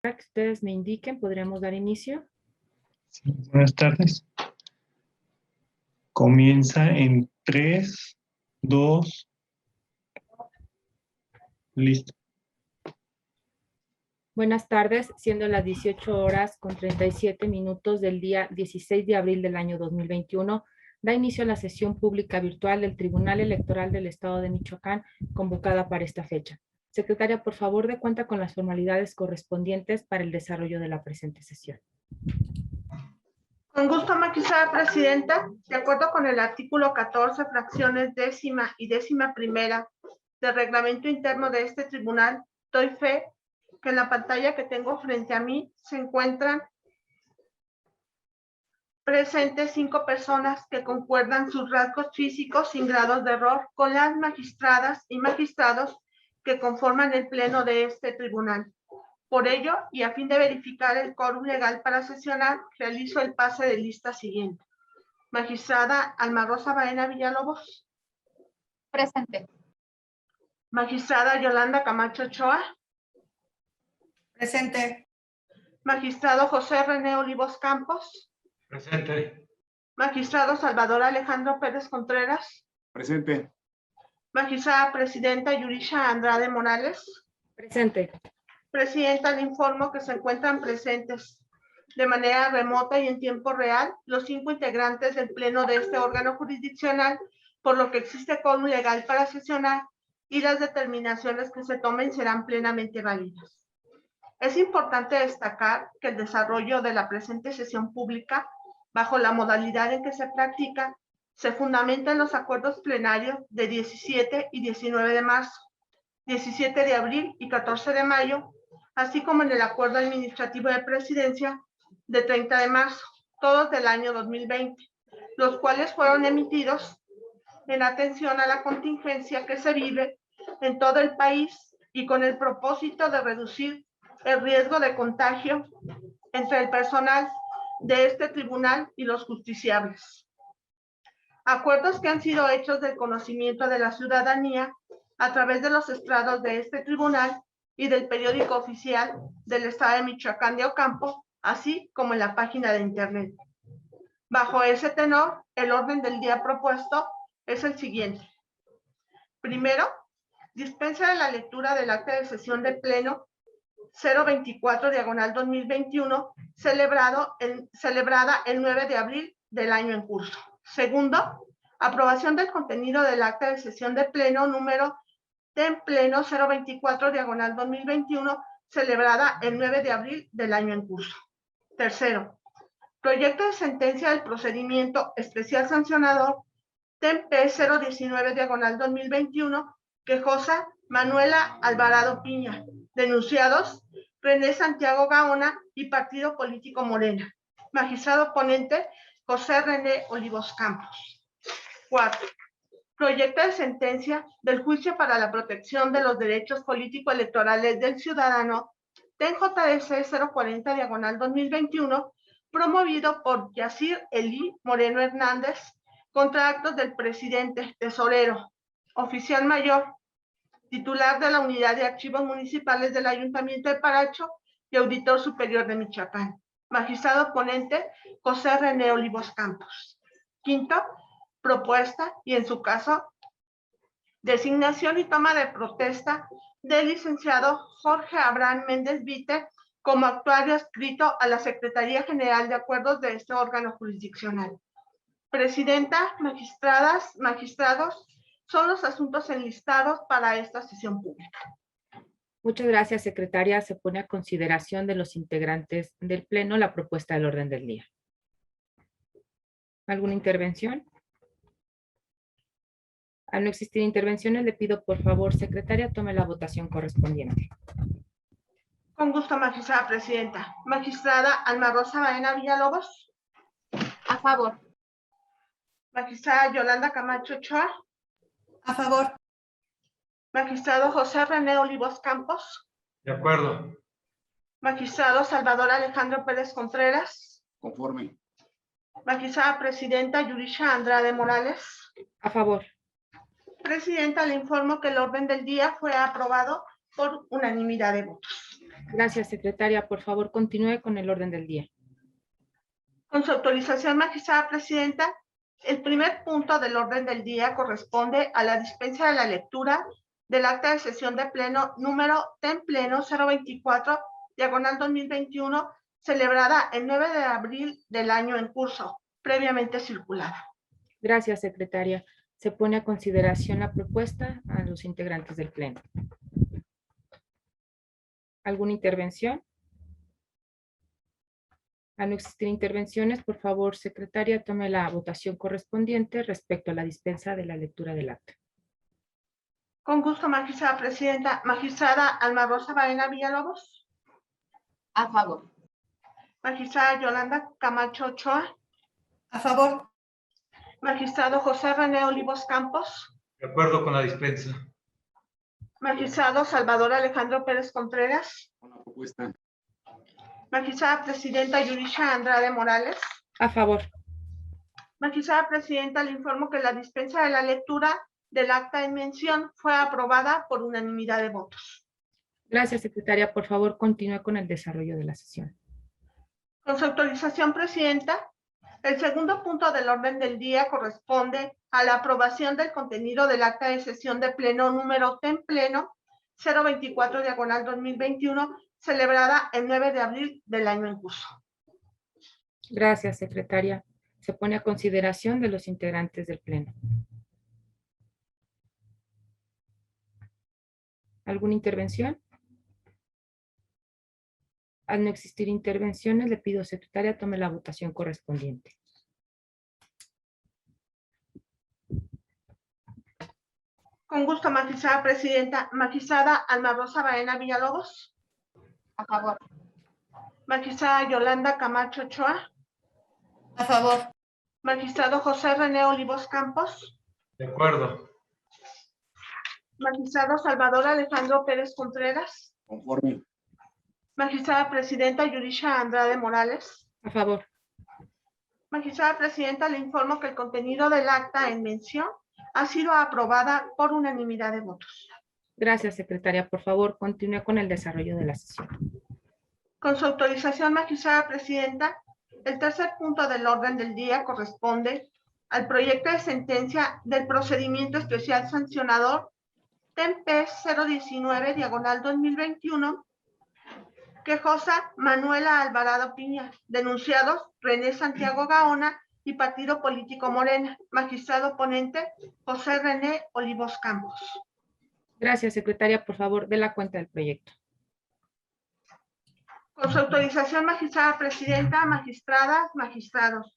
que ustedes me indiquen, ¿podríamos dar inicio? Sí, buenas tardes. Comienza en 3, 2, listo. Buenas tardes, siendo las 18 horas con 37 minutos del día 16 de abril del año 2021, da inicio a la sesión pública virtual del Tribunal Electoral del Estado de Michoacán, convocada para esta fecha. Secretaria, por favor, dé cuenta con las formalidades correspondientes para el desarrollo de la presente sesión. Con gusto, magistrada presidenta. De acuerdo con el artículo 14, fracciones 10ª y 11ª del reglamento interno de este tribunal, doy fe que en la pantalla que tengo frente a mí se encuentran presentes 5 personas que concuerdan sus rasgos físicos sin grados de error con las magistradas y magistrados que conforman el pleno de este tribunal. Por ello, y a fin de verificar el quórum legal para sesionar, realizo el pase de lista siguiente. Magistrada Alma Rosa Baena Villalobos. Presente. Magistrada Yolanda Camacho Ochoa. Presente. Magistrado José René Olivos Campos. Presente. Magistrado Salvador Alejandro Pérez Contreras. Presente. Magistrada Presidenta Yurisha Andrade Morales. Presente. Presidenta, le informo que se encuentran presentes de manera remota y en tiempo real los 5 integrantes del pleno de este órgano jurisdiccional, por lo que existe quórum legal para sesionar y las determinaciones que se tomen serán plenamente válidas. Es importante destacar que el desarrollo de la presente sesión pública, bajo la modalidad en que se practica, se fundamenta en los acuerdos plenarios de 17 y 19 de marzo, 17 de abril y 14 de mayo, así como en el acuerdo administrativo de presidencia de 30 de marzo, todos del año 2020, los cuales fueron emitidos en atención a la contingencia que se vive en todo el país y con el propósito de reducir el riesgo de contagio entre el personal de este tribunal y los justiciables. Acuerdos que han sido hechos del conocimiento de la ciudadanía a través de los estrados de este tribunal y del periódico oficial del Estado de Michoacán de Ocampo, así como en la página de internet. Bajo ese tenor, el orden del día propuesto es el siguiente. Primero, dispensa de la lectura del acta de sesión de pleno 024/2021, celebrada el 9 de abril del año en curso. Segundo, aprobación del contenido del acta de sesión de pleno número de pleno 024/2021, celebrada el 9 de abril del año en curso. Tercero, proyecto de sentencia del procedimiento especial sancionador TEMP 019/2021, quejosa Manuela Alvarado Piña, denunciados René Santiago Gaona y Partido Político Morena. Magistrado ponente José René Olivos Campos. 4. Proyecto de sentencia del juicio para la protección de los derechos político-electorales del ciudadano TEN-JDC 040/2021, promovido por Yacir Elí Moreno Hernández, contra actos del presidente, tesorero, oficial mayor, titular de la Unidad de Archivos Municipales del Ayuntamiento de Paracho y auditor superior de Michoacán. Magistrado ponente José René Olivos Campos. Quinto, propuesta y en su caso, designación y toma de protesta del licenciado Jorge Abraham Méndez Vite como actuario adscrito a la Secretaría General de Acuerdos de este órgano jurisdiccional. Presidenta, magistradas, magistrados, son los asuntos enlistados para esta sesión pública. Muchas gracias, secretaria. Se pone a consideración de los integrantes del Pleno la propuesta del orden del día. ¿Alguna intervención? Al no existir intervenciones, le pido por favor, secretaria, tome la votación correspondiente. Con gusto, magistrada presidenta. Magistrada Alma Rosa Baena Villalobos. A favor. Magistrada Yolanda Camacho Ochoa. A favor. Magistrado José René Olivos Campos. De acuerdo. Magistrado Salvador Alejandro Pérez Contreras. Conforme. Magistrada presidenta Yurisha Andrade Morales. A favor. Presidenta, le informo que el orden del día fue aprobado por unanimidad de votos. Gracias, secretaria. Por favor, continúe con el orden del día. Con su autorización, magistrada presidenta, el primer punto del orden del día corresponde a la dispensa de la lectura del acta de sesión de pleno número TEN Pleno 024, diagonal 2021, celebrada el 9 de abril del año en curso, previamente circulada. Gracias, secretaria. Se pone a consideración la propuesta a los integrantes del Pleno. ¿Alguna intervención? Al no existir intervenciones, por favor, secretaria, tome la votación correspondiente respecto a la dispensa de la lectura del acta. Con gusto, magistrada presidenta. Magistrada Alma Rosa Baena Villalobos. A favor. Magistrada Yolanda Camacho Ochoa. A favor. Magistrado José René Olivos Campos. De acuerdo con la dispensa. Magistrado Salvador Alejandro Pérez Contreras. Con la propuesta. Magistrada presidenta Yurisha Andrade Morales. A favor. Magistrada presidenta, le informo que la dispensa de la lectura del acta en mención fue aprobada por unanimidad de votos. Gracias, secretaria. Por favor, continúe con el desarrollo de la sesión. Con su autorización, presidenta, el segundo punto del orden del día corresponde a la aprobación del contenido del acta de sesión de pleno número TEN Pleno 024 diagonal 2021, celebrada el 9 de abril del año en curso. Gracias, secretaria. Se pone a consideración de los integrantes del Pleno. ¿Alguna intervención? Al no existir intervenciones, le pido, secretaria, tome la votación correspondiente. Con gusto, magistrada presidenta. Magistrada Alma Rosa Baena Villalobos. A favor. Magistrada Yolanda Camacho Ochoa. A favor. Magistrado José René Olivos Campos. De acuerdo. Magistrado Salvador Alejandro Pérez Contreras. Conforme. Magistrada presidenta Yurisha Andrade Morales. A favor. Magistrada presidenta, le informo que el contenido del acta en mención ha sido aprobada por unanimidad de votos. Gracias, secretaria. Por favor, continúe con el desarrollo de la sesión. Con su autorización, magistrada presidenta, el tercer punto del orden del día corresponde al proyecto de sentencia del procedimiento especial sancionador TEN-P 019 diagonal 2021, quejosa Manuela Alvarado Piña, denunciados René Santiago Gaona y Partido Político Morena. Magistrado ponente José René Olivos Campos. Gracias, secretaria. Por favor, dé la cuenta del proyecto. Con su autorización, magistrada presidenta, magistradas, magistrados,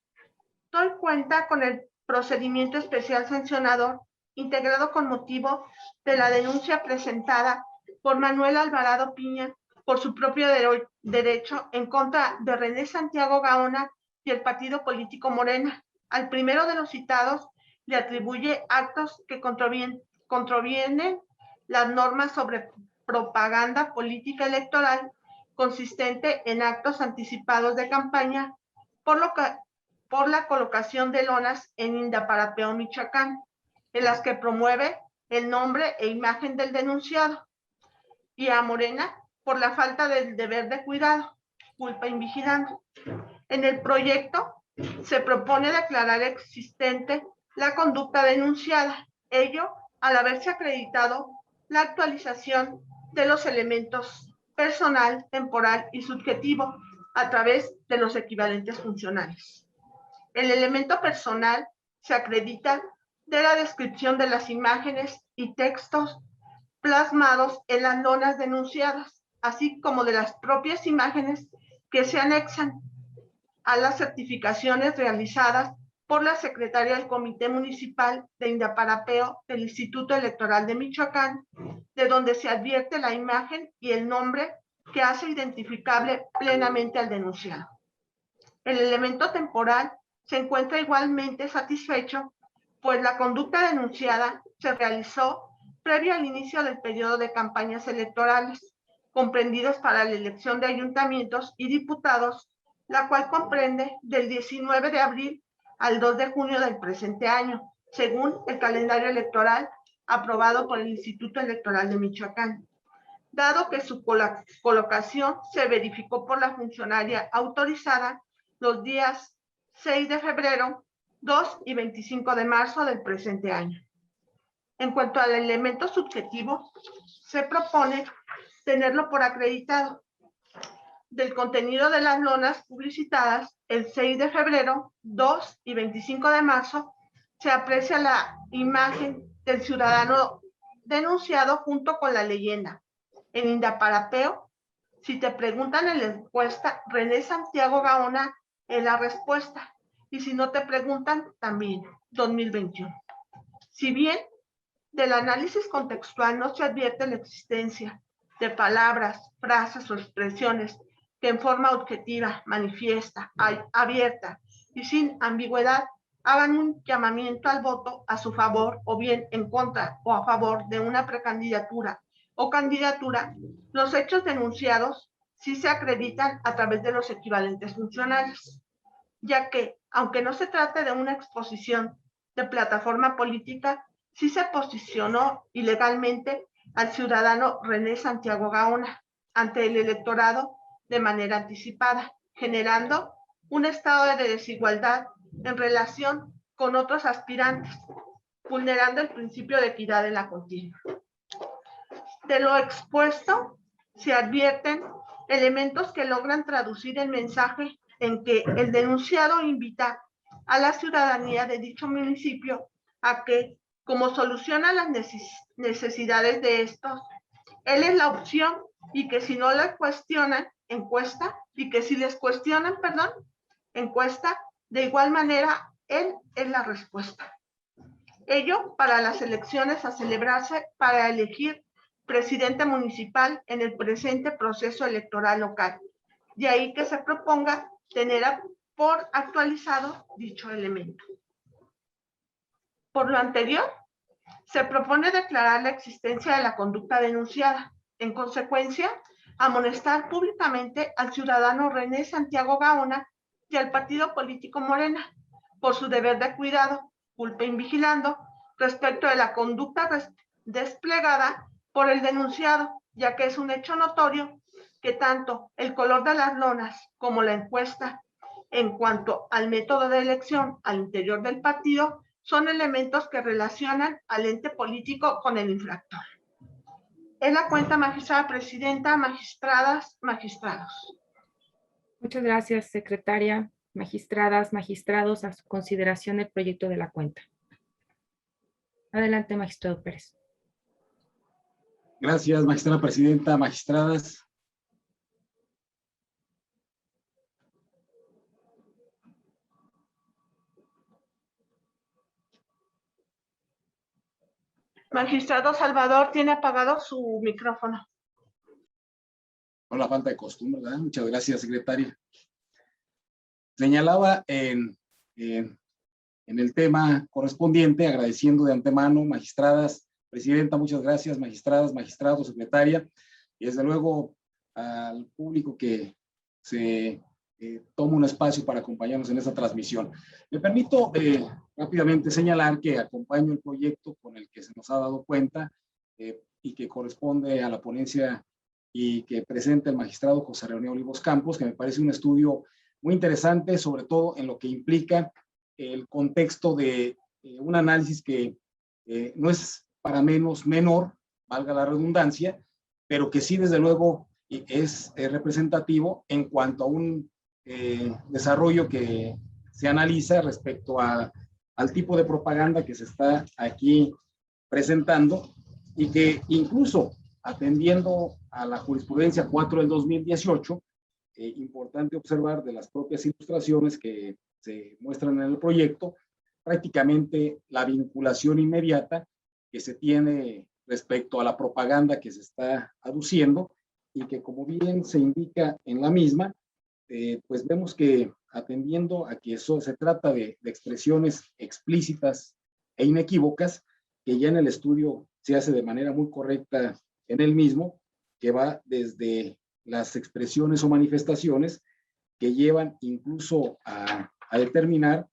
doy cuenta con el procedimiento especial sancionador integrado con motivo de la denuncia presentada por Manuel Alvarado Piña por su propio derecho en contra de René Santiago Gaona y el Partido Político Morena. Al primero de los citados le atribuye actos que contravienen las normas sobre propaganda política electoral consistente en actos anticipados de campaña por la colocación de lonas en Indaparapeo, Michoacán, en las que promueve el nombre e imagen del denunciado, y a Morena por la falta del deber de cuidado, culpa invigilando. En el proyecto se propone declarar existente la conducta denunciada, ello al haberse acreditado la actualización de los elementos personal, temporal y subjetivo a través de los equivalentes funcionales. El elemento personal se acredita de la descripción de las imágenes y textos plasmados en las lonas denunciadas, así como de las propias imágenes que se anexan a las certificaciones realizadas por la secretaria del Comité Municipal de Indaparapeo del Instituto Electoral de Michoacán, de donde se advierte la imagen y el nombre que hace identificable plenamente al denunciado. El elemento temporal se encuentra igualmente satisfecho, pues la conducta denunciada se realizó previo al inicio del periodo de campañas electorales, comprendidos para la elección de ayuntamientos y diputados, la cual comprende del 19 de abril al 2 de junio del presente año, según el calendario electoral aprobado por el Instituto Electoral de Michoacán. dado que su colocación se verificó por la funcionaria autorizada los días 6 de febrero, 2 y 25 de marzo del presente año. En cuanto al elemento subjetivo, se propone tenerlo por acreditado. Del contenido de las lonas publicitadas el 6 de febrero, 2 y 25 de marzo, se aprecia la imagen del ciudadano denunciado junto con la leyenda. En Indaparapeo, si te preguntan en la encuesta, René Santiago Gaona es la respuesta. Y si no te preguntan, también, 2021. Si bien del análisis contextual no se advierte la existencia de palabras, frases o expresiones que en forma objetiva, manifiesta, abierta y sin ambigüedad hagan un llamamiento al voto a su favor o bien en contra o a favor de una precandidatura o candidatura, los hechos denunciados sí se acreditan a través de los equivalentes funcionales, ya que, aunque no se trate de una exposición de plataforma política, sí se posicionó ilegalmente al ciudadano René Santiago Gaona ante el electorado de manera anticipada, generando un estado de desigualdad en relación con otros aspirantes, vulnerando el principio de equidad en la contienda. De lo expuesto, se advierten elementos que logran traducir el mensaje en que el denunciado invita a la ciudadanía de dicho municipio a que, como soluciona las necesidades de estos, él es la opción y que si no la cuestionan, encuesta, y que si les cuestionan, perdón, encuesta, de igual manera, él es la respuesta. Ello para las elecciones a celebrarse para elegir presidente municipal en el presente proceso electoral local. De ahí que se proponga tener por actualizado dicho elemento. Por lo anterior, se propone declarar la existencia de la conducta denunciada. En consecuencia, amonestar públicamente al ciudadano René Santiago Gaona y al partido político Morena por su deber de cuidado, culpa invigilando, respecto de la conducta desplegada por el denunciado, ya que es un hecho notorio que tanto el color de las lonas como la encuesta en cuanto al método de elección al interior del partido son elementos que relacionan al ente político con el infractor. Es la cuenta, magistrada presidenta, magistradas, magistrados. Muchas gracias, secretaria. Magistradas, magistrados, a su consideración el proyecto de la cuenta. Adelante, magistrado Pérez. Gracias, magistrada presidenta, magistradas. Magistrado Salvador tiene apagado su micrófono. Por la falta de costumbre, ¿verdad? Muchas gracias, secretaria. Señalaba en el tema correspondiente, agradeciendo de antemano, magistradas, presidenta, muchas gracias, magistradas, magistrados, secretaria, y desde luego al público que se toma un espacio para acompañarnos en esta transmisión. Me permito rápidamente señalar que acompaño el proyecto con el que se nos ha dado cuenta y que corresponde a la ponencia y que presenta el magistrado José René Olivos Campos, que me parece un estudio muy interesante, sobre todo en lo que implica el contexto de un análisis que no es para menos menor, valga la redundancia, pero que sí desde luego es representativo en cuanto a un desarrollo que se analiza respecto al tipo de propaganda que se está aquí presentando y que incluso atendiendo a la jurisprudencia 4 del 2018, importante observar de las propias ilustraciones que se muestran en el proyecto, prácticamente la vinculación inmediata que se tiene respecto a la propaganda que se está aduciendo y que, como bien se indica en la misma, pues vemos que atendiendo a que eso se trata de expresiones explícitas e inequívocas, que ya en el estudio se hace de manera muy correcta en el mismo, que va desde las expresiones o manifestaciones que llevan incluso a determinar,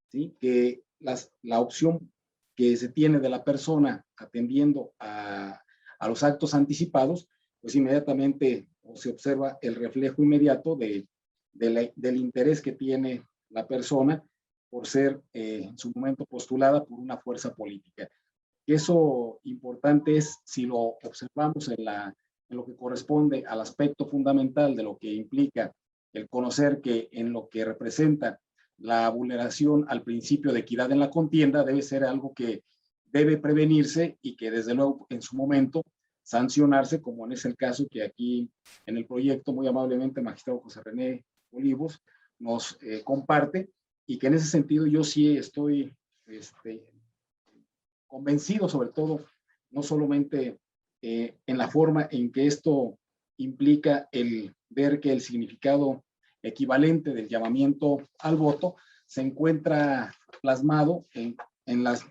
¿sí?, que la opción que se tiene de la persona atendiendo a los actos anticipados, pues inmediatamente se observa el reflejo inmediato del interés que tiene la persona por ser en su momento postulada por una fuerza política. Eso importante es, si lo observamos en lo que corresponde al aspecto fundamental de lo que implica el conocer que en lo que representa la vulneración al principio de equidad en la contienda debe ser algo que debe prevenirse y que desde luego en su momento sancionarse, como en ese caso que aquí en el proyecto muy amablemente el magistrado José René Olivos nos comparte, y que en ese sentido yo sí estoy convencido, sobre todo, no solamente en la forma en que esto implica el ver que el significado equivalente del llamamiento al voto se encuentra plasmado en las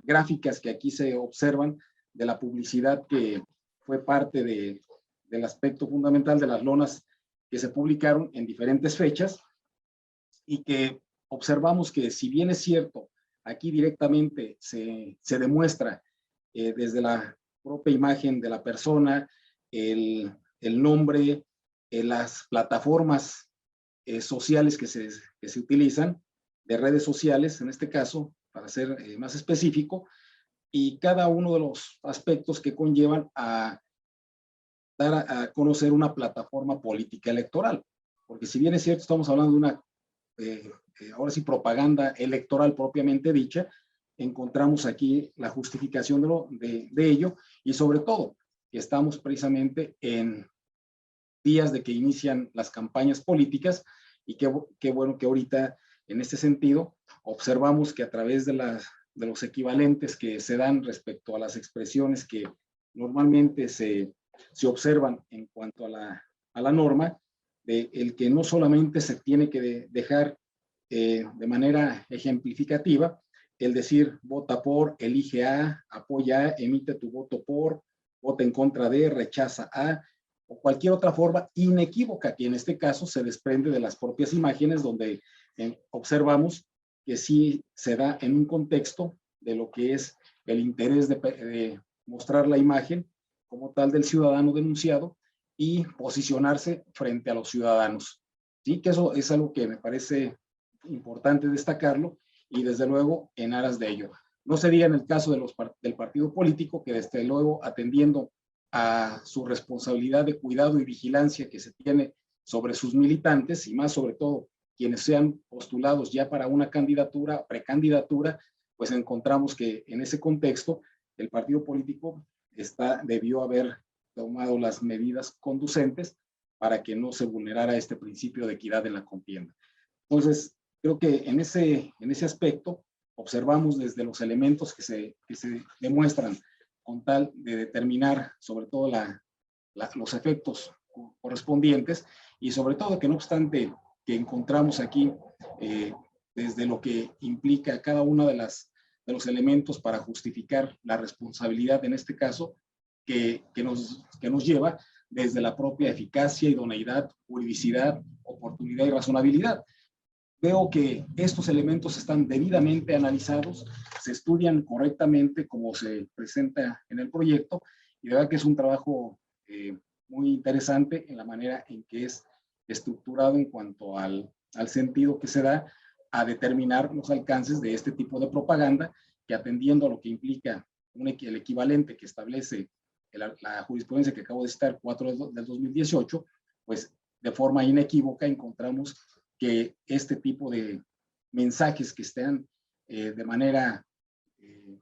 gráficas que aquí se observan de la publicidad que fue parte del aspecto fundamental de las lonas que se publicaron en diferentes fechas, y que observamos que, si bien es cierto, aquí directamente se demuestra desde la propia imagen de la persona, el nombre, las plataformas sociales que se utilizan, de redes sociales en este caso, para ser más específico, y cada uno de los aspectos que conllevan a dar a conocer una plataforma política electoral. Porque si bien es cierto, estamos hablando de una, ahora sí, propaganda electoral propiamente dicha, encontramos aquí la justificación de ello, y sobre todo que estamos precisamente en días de que inician las campañas políticas, y qué bueno que ahorita en este sentido observamos que a través de los equivalentes que se dan respecto a las expresiones que normalmente se observan en cuanto a la norma, de el que no solamente se tiene que dejar de manera ejemplificativa el decir vota por, elige a, apoya a, emite tu voto por, vota en contra de, rechaza a, o cualquier otra forma inequívoca, que en este caso se desprende de las propias imágenes, donde observamos que sí se da en un contexto de lo que es el interés de mostrar la imagen como tal del ciudadano denunciado y posicionarse frente a los ciudadanos. Sí, que eso es algo que me parece importante destacarlo, y desde luego en aras de ello. No se diga en el caso del partido político, que desde luego, atendiendo a su responsabilidad de cuidado y vigilancia que se tiene sobre sus militantes, y más sobre todo quienes sean postulados ya para una candidatura, precandidatura, pues encontramos que en ese contexto el partido político debió haber tomado las medidas conducentes para que no se vulnerara este principio de equidad en la contienda. Entonces, creo que en ese aspecto observamos desde los elementos que se demuestran con tal de determinar sobre todo los efectos correspondientes, y sobre todo que no obstante que encontramos aquí desde lo que implica cada uno de los elementos para justificar la responsabilidad en este caso que nos lleva desde la propia eficacia, idoneidad, juridicidad, oportunidad y razonabilidad. Veo que estos elementos están debidamente analizados, se estudian correctamente como se presenta en el proyecto, y de verdad que es un trabajo muy interesante en la manera en que es estructurado en cuanto al sentido que se da a determinar los alcances de este tipo de propaganda, que atendiendo a lo que implica el equivalente que establece la jurisprudencia que acabo de citar, 4 del 2018, pues de forma inequívoca encontramos que este tipo de mensajes que estén de manera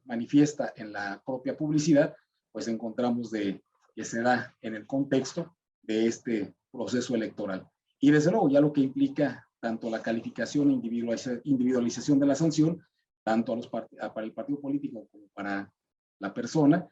manifiesta en la propia publicidad, pues encontramos que se da en el contexto de este proceso electoral. Y desde luego ya lo que implica tanto la calificación e individualización de la sanción, tanto para el partido político como para la persona,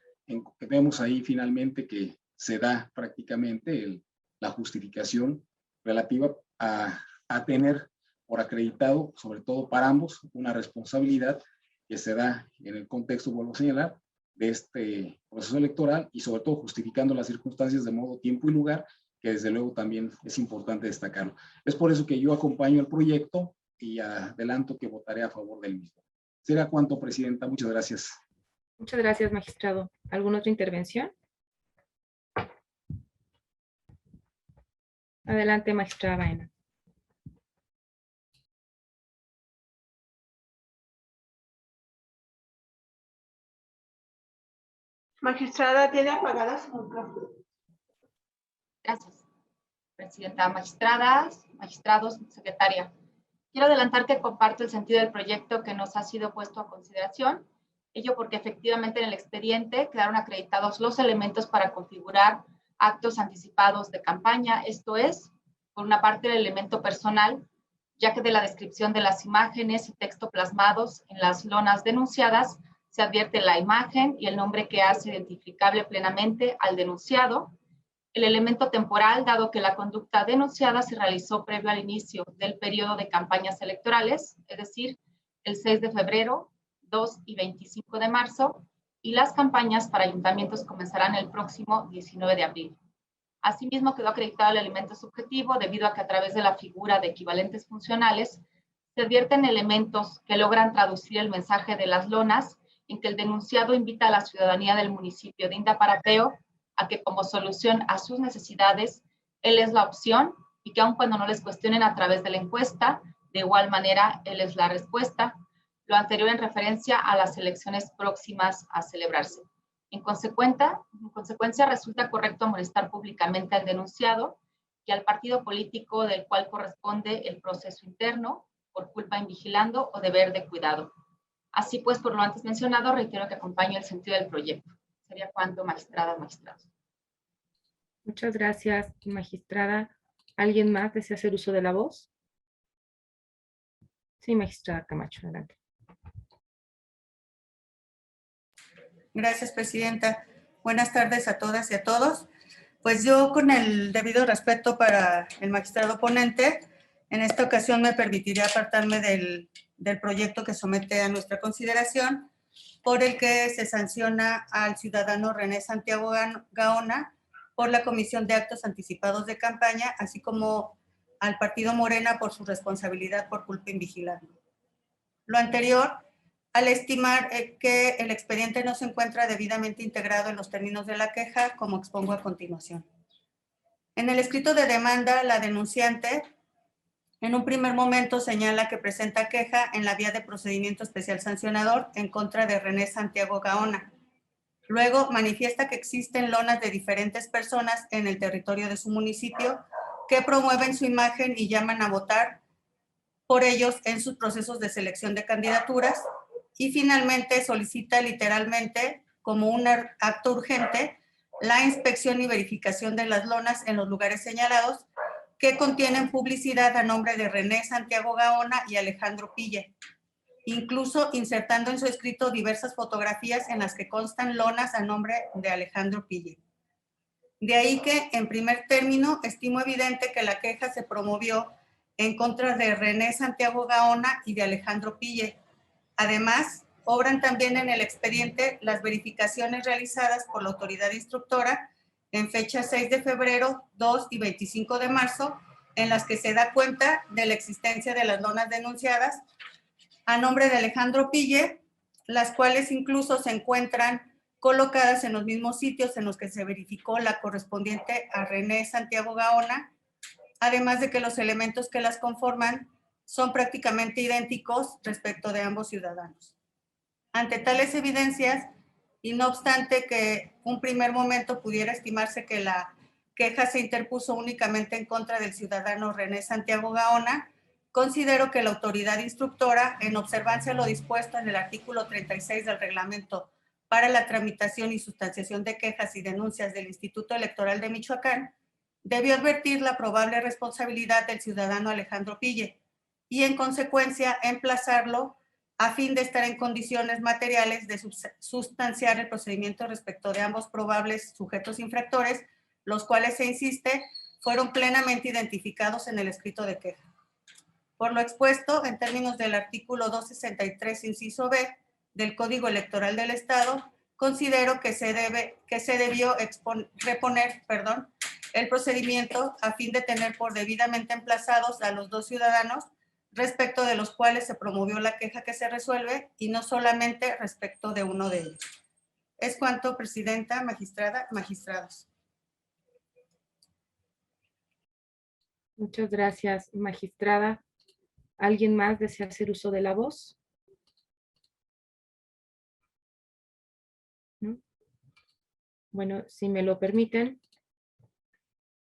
vemos ahí finalmente que se da prácticamente la justificación relativa a tener por acreditado, sobre todo para ambos, una responsabilidad que se da en el contexto, vuelvo a señalar, de este proceso electoral, y sobre todo justificando las circunstancias de modo, tiempo y lugar, que desde luego también es importante destacarlo. Es por eso que yo acompaño el proyecto y adelanto que votaré a favor del mismo. Será cuanto, Presidenta. Muchas gracias. Muchas gracias, magistrado. ¿Alguna otra intervención? Adelante, magistrada Baena. Magistrada, tiene apagada su micrófono. Gracias. Presidenta, magistradas, magistrados, secretaria. Quiero adelantar que comparto el sentido del proyecto que nos ha sido puesto a consideración. Ello porque efectivamente en el expediente quedaron acreditados los elementos para configurar actos anticipados de campaña. Esto es, por una parte, el elemento personal, ya que de la descripción de las imágenes y texto plasmados en las lonas denunciadas se advierte la imagen y el nombre que hace identificable plenamente al denunciado. El elemento temporal, dado que la conducta denunciada se realizó previo al inicio del periodo de campañas electorales, es decir, el 6 de febrero, 2 y 25 de marzo, y las campañas para ayuntamientos comenzarán el próximo 19 de abril. Asimismo, quedó acreditado el elemento subjetivo debido a que a través de la figura de equivalentes funcionales se advierten elementos que logran traducir el mensaje de las lonas en que el denunciado invita a la ciudadanía del municipio de Indaparapeo a que como solución a sus necesidades, él es la opción y que aun cuando no les cuestionen a través de la encuesta, de igual manera él es la respuesta, lo anterior en referencia a las elecciones próximas a celebrarse. En consecuencia, resulta correcto amonestar públicamente al denunciado y al partido político del cual corresponde el proceso interno por culpa invigilando o deber de cuidado. Así pues, por lo antes mencionado, reitero que acompaño el sentido del proyecto. Sería cuanto, magistradas, magistrados. Muchas gracias, magistrada. ¿Alguien más desea hacer uso de la voz? Sí, magistrada Camacho, adelante. Gracias, presidenta. Buenas tardes a todas y a todos. Pues yo, con el debido respeto para el magistrado ponente, en esta ocasión me permitiré apartarme del proyecto que somete a nuestra consideración, por el que se sanciona al ciudadano René Santiago Gaona por la comisión de actos anticipados de campaña, así como al partido Morena por su responsabilidad por culpa invigilando. Lo anterior, al estimar que el expediente no se encuentra debidamente integrado en los términos de la queja, como expongo a continuación. En el escrito de demanda, la denunciante en un primer momento señala que presenta queja en la vía de procedimiento especial sancionador en contra de René Santiago Gaona. Luego manifiesta que existen lonas de diferentes personas en el territorio de su municipio que promueven su imagen y llaman a votar por ellos en sus procesos de selección de candidaturas, y finalmente solicita literalmente, como un acto urgente, la inspección y verificación de las lonas en los lugares señalados que contienen publicidad a nombre de René Santiago Gaona y Alejandro Pille, incluso insertando en su escrito diversas fotografías en las que constan lonas a nombre de Alejandro Pille. De ahí que, en primer término, estimo evidente que la queja se promovió en contra de René Santiago Gaona y de Alejandro Pille. Además, obran también en el expediente las verificaciones realizadas por la autoridad instructora en fecha 6 de febrero, 2 y 25 de marzo, en las que se da cuenta de la existencia de las lonas denunciadas a nombre de Alejandro Pille, las cuales incluso se encuentran colocadas en los mismos sitios en los que se verificó la correspondiente a René Santiago Gaona, además de que los elementos que las conforman son prácticamente idénticos respecto de ambos ciudadanos. Ante tales evidencias, y no obstante que un primer momento pudiera estimarse que la queja se interpuso únicamente en contra del ciudadano René Santiago Gaona, considero que la autoridad instructora, en observancia a lo dispuesto en el artículo 36 del reglamento para la tramitación y sustanciación de quejas y denuncias del Instituto Electoral de Michoacán, debió advertir la probable responsabilidad del ciudadano Alejandro Pille y, en consecuencia, emplazarlo a fin de estar en condiciones materiales de sustanciar el procedimiento respecto de ambos probables sujetos infractores, los cuales, se insiste, fueron plenamente identificados en el escrito de queja. Por lo expuesto, en términos del artículo 263, inciso B, del Código Electoral del Estado, considero que se debió reponer el procedimiento a fin de tener por debidamente emplazados a los dos ciudadanos respecto de los cuales se promovió la queja que se resuelve y no solamente respecto de uno de ellos. Es cuanto, presidenta, magistrada, magistrados. Muchas gracias, magistrada. ¿Alguien más desea hacer uso de la voz? ¿No? Bueno, si me lo permiten,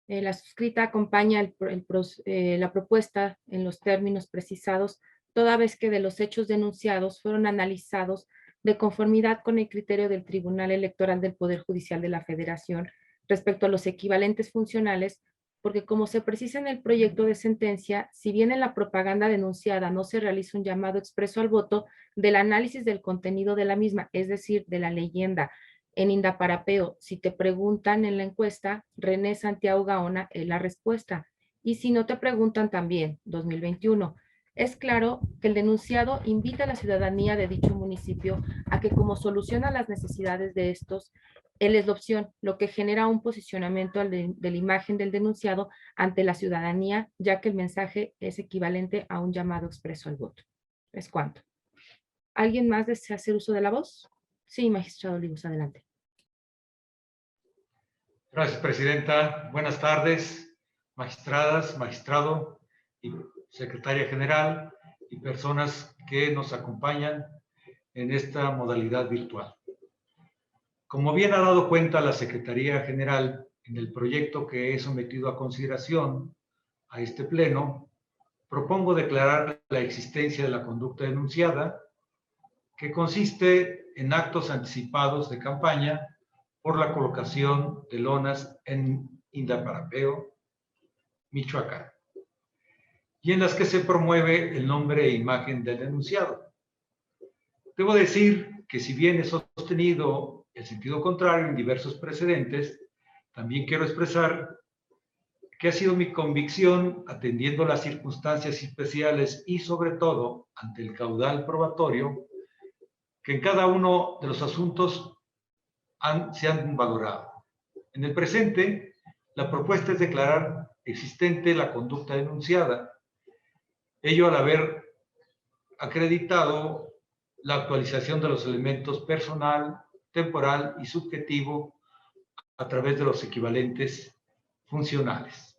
la suscrita acompaña la propuesta en los términos precisados, toda vez que de los hechos denunciados fueron analizados de conformidad con el criterio del Tribunal Electoral del Poder Judicial de la Federación respecto a los equivalentes funcionales, porque como se precisa en el proyecto de sentencia, si bien en la propaganda denunciada no se realiza un llamado expreso al voto, del análisis del contenido de la misma, es decir, de la leyenda, en Indaparapeo, si te preguntan en la encuesta, René Santiago Gaona es la respuesta. Y si no te preguntan también, 2021. Es claro que el denunciado invita a la ciudadanía de dicho municipio a que como solución a las necesidades de estos, él es la opción, lo que genera un posicionamiento de la imagen del denunciado ante la ciudadanía, ya que el mensaje es equivalente a un llamado expreso al voto. Es cuanto. ¿Alguien más desea hacer uso de la voz? Sí, magistrado Olivos, adelante. Gracias, presidenta. Buenas tardes, magistradas, magistrado y secretaria general y personas que nos acompañan en esta modalidad virtual. Como bien ha dado cuenta la Secretaría General en el proyecto que he sometido a consideración a este pleno, propongo declarar la existencia de la conducta denunciada, que consiste en actos anticipados de campaña por la colocación de lonas en Indaparapeo, Michoacán, y en las que se promueve el nombre e imagen del denunciado. Debo decir que si bien he sostenido el sentido contrario en diversos precedentes, también quiero expresar que ha sido mi convicción, atendiendo las circunstancias especiales y sobre todo ante el caudal probatorio, que en cada uno de los asuntos se han valorado. En el presente, la propuesta es declarar existente la conducta denunciada, ello al haber acreditado la actualización de los elementos personal, temporal y subjetivo a través de los equivalentes funcionales.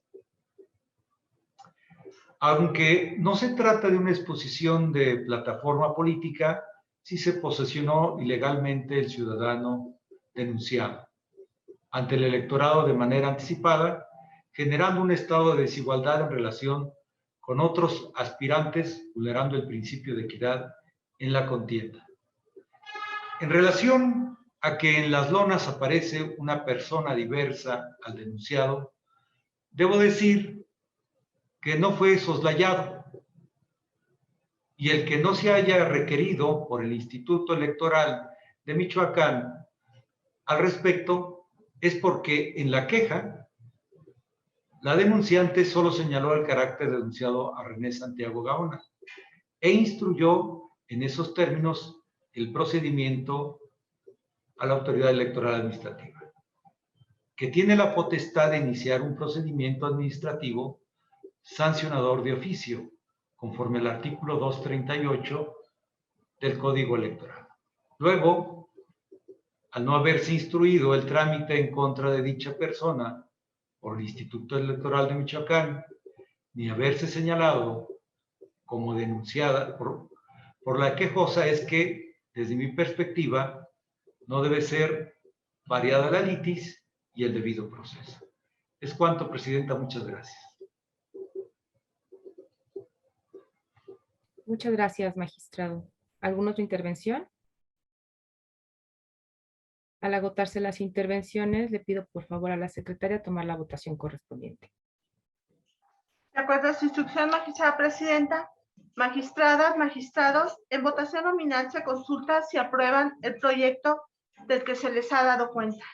Aunque no se trata de una exposición de plataforma política, sí se posesionó ilegalmente el ciudadano denunciado ante el electorado de manera anticipada, generando un estado de desigualdad en relación con otros aspirantes, vulnerando el principio de equidad en la contienda. En relación a que en las lonas aparece una persona diversa al denunciado, debo decir que no fue soslayado, y el que no se haya requerido por el Instituto Electoral de Michoacán al respecto es porque en la queja la denunciante solo señaló el carácter denunciado a René Santiago Gaona e instruyó en esos términos el procedimiento a la autoridad electoral administrativa, que tiene la potestad de iniciar un procedimiento administrativo sancionador de oficio, conforme al artículo 238 del Código Electoral. Luego, al no haberse instruido el trámite en contra de dicha persona por el Instituto Electoral de Michoacán, ni haberse señalado como denunciada por la quejosa, es que, desde mi perspectiva, no debe ser variada la litis y el debido proceso. Es cuanto, presidenta. Muchas gracias. Muchas gracias, magistrado. ¿Alguna otra intervención? Al agotarse las intervenciones, le pido por favor a la secretaria tomar la votación correspondiente. De acuerdo a su instrucción, magistrada presidenta, magistradas, magistrados, en votación nominal se consulta si aprueban el proyecto del que se les ha dado cuenta.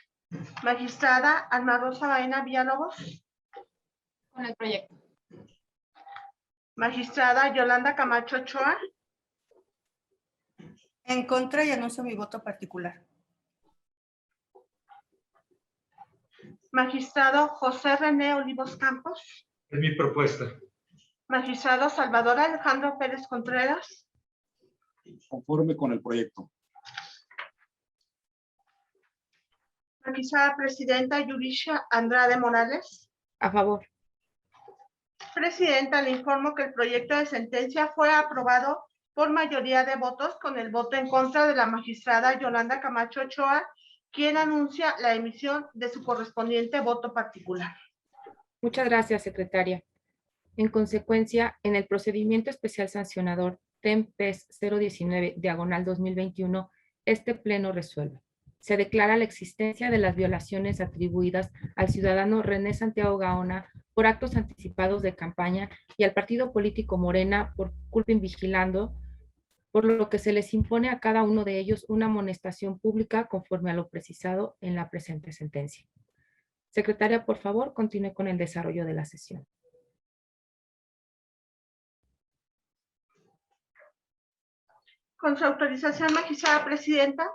Magistrada Alma Rosa Baena Villalobos. Con el proyecto. Magistrada Yolanda Camacho Ochoa. En contra y anuncio mi voto particular. Magistrado José René Olivos Campos. Es mi propuesta. Magistrado Salvador Alejandro Pérez Contreras. Conforme con el proyecto. Magistrada presidenta Yurisha Andrade Morales. A favor. Presidenta, le informo que el proyecto de sentencia fue aprobado por mayoría de votos con el voto en contra de la magistrada Yolanda Camacho Ochoa, quien anuncia la emisión de su correspondiente voto particular. Muchas gracias, secretaria. En consecuencia, en el procedimiento especial sancionador TEM-PES 019/2021, este pleno resuelve. Se declara la existencia de las violaciones atribuidas al ciudadano René Santiago Gaona por actos anticipados de campaña y al partido político Morena por culpem vigilando, por lo que se les impone a cada uno de ellos una amonestación pública conforme a lo precisado en la presente sentencia. Secretaria, por favor, continúe con el desarrollo de la sesión. Con su autorización, magistrada presidenta,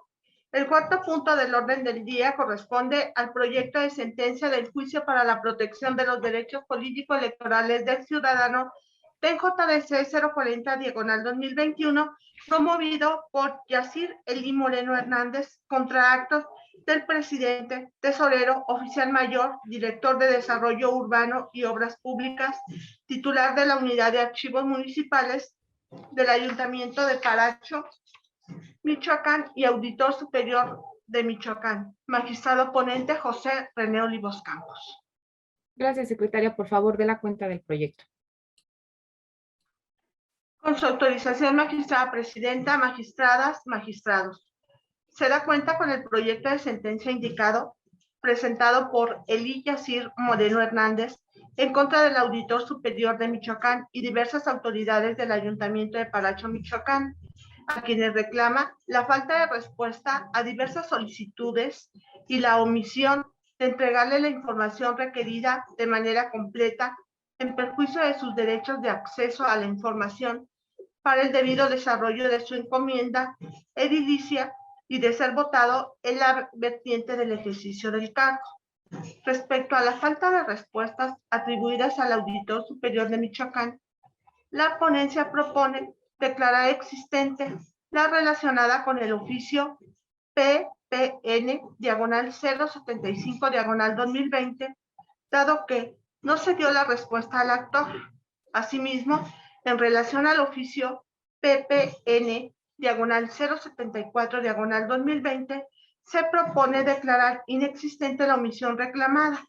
el cuarto punto del orden del día corresponde al proyecto de sentencia del juicio para la protección de los derechos político-electorales del ciudadano TJDC 040/2021, promovido por Yacir Elí Moreno Hernández contra actos del presidente, tesorero, oficial mayor, director de Desarrollo Urbano y Obras Públicas, titular de la Unidad de Archivos Municipales del Ayuntamiento de Paracho, Michoacán, y auditor superior de Michoacán, magistrado ponente José René Olivos Campos. Gracias, secretaria. Por favor, dé la cuenta del proyecto. Con su autorización, magistrada presidenta, magistradas, magistrados. Se da cuenta con el proyecto de sentencia indicado, presentado por Elí Yacir Moreno Hernández, en contra del auditor superior de Michoacán y diversas autoridades del Ayuntamiento de Paracho, Michoacán, a quienes reclama la falta de respuesta a diversas solicitudes y la omisión de entregarle la información requerida de manera completa en perjuicio de sus derechos de acceso a la información para el debido desarrollo de su encomienda edilicia y de ser votado en la vertiente del ejercicio del cargo. Respecto a la falta de respuestas atribuidas al auditor superior de Michoacán, la ponencia propone declarar existente la relacionada con el oficio PPN/075/2020, dado que no se dio la respuesta al actor. Asimismo, en relación al oficio PPN/074/2020, se propone declarar inexistente la omisión reclamada,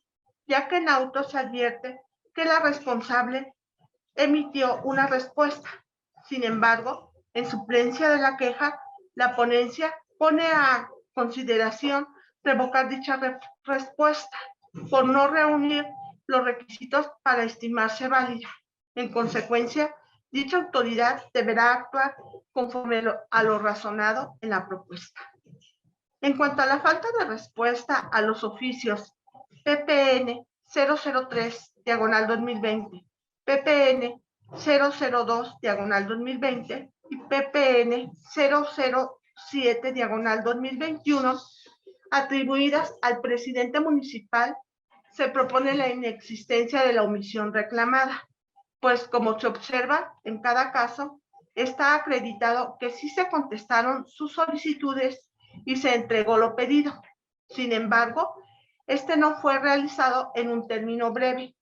ya que en auto se advierte que la responsable emitió una respuesta. Sin embargo, en suplencia de la queja, la ponencia pone a consideración revocar dicha respuesta por no reunir los requisitos para estimarse válida. En consecuencia, dicha autoridad deberá actuar conforme a lo razonado en la propuesta. En cuanto a la falta de respuesta a los oficios PPN 003/2020, PPN 002/2020 y PPN 007/2021, atribuidas al presidente municipal, se propone la inexistencia de la omisión reclamada, pues como se observa en cada caso, está acreditado que sí se contestaron sus solicitudes y se entregó lo pedido. Sin embargo, este no fue realizado en un término breve,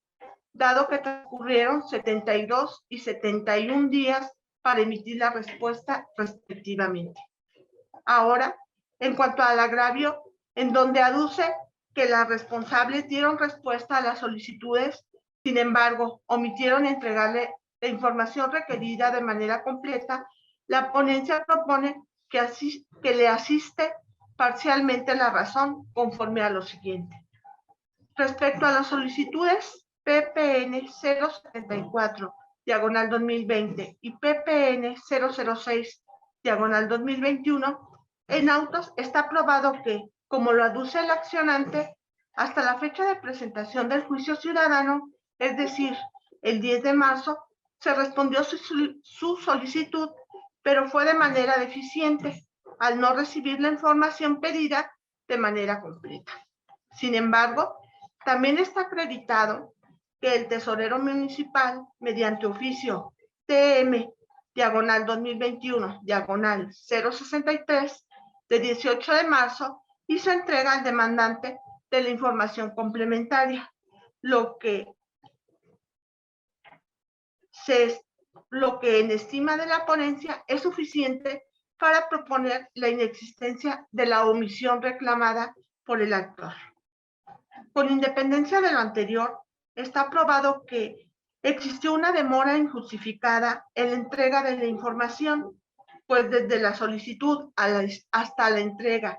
dado que transcurrieron 72 y 71 días para emitir la respuesta respectivamente. Ahora, en cuanto al agravio, en donde aduce que las responsables dieron respuesta a las solicitudes, sin embargo, omitieron entregarle la información requerida de manera completa, la ponencia propone que le asiste parcialmente la razón conforme a lo siguiente. Respecto a las solicitudes PPN 074/2020 y PPN 006/2021, en autos está probado que, como lo aduce el accionante, hasta la fecha de presentación del juicio ciudadano, es decir, el 10 de marzo, se respondió su solicitud, pero fue de manera deficiente, al no recibir la información pedida de manera completa. Sin embargo, también está acreditado que el tesorero municipal, mediante oficio TM/2021/063 de 18 de marzo, hizo entrega al demandante de la información complementaria, lo que lo que en estima de la ponencia es suficiente para proponer la inexistencia de la omisión reclamada por el actor. Con independencia de lo anterior, está probado que existió una demora injustificada en la entrega de la información, pues desde la solicitud hasta la entrega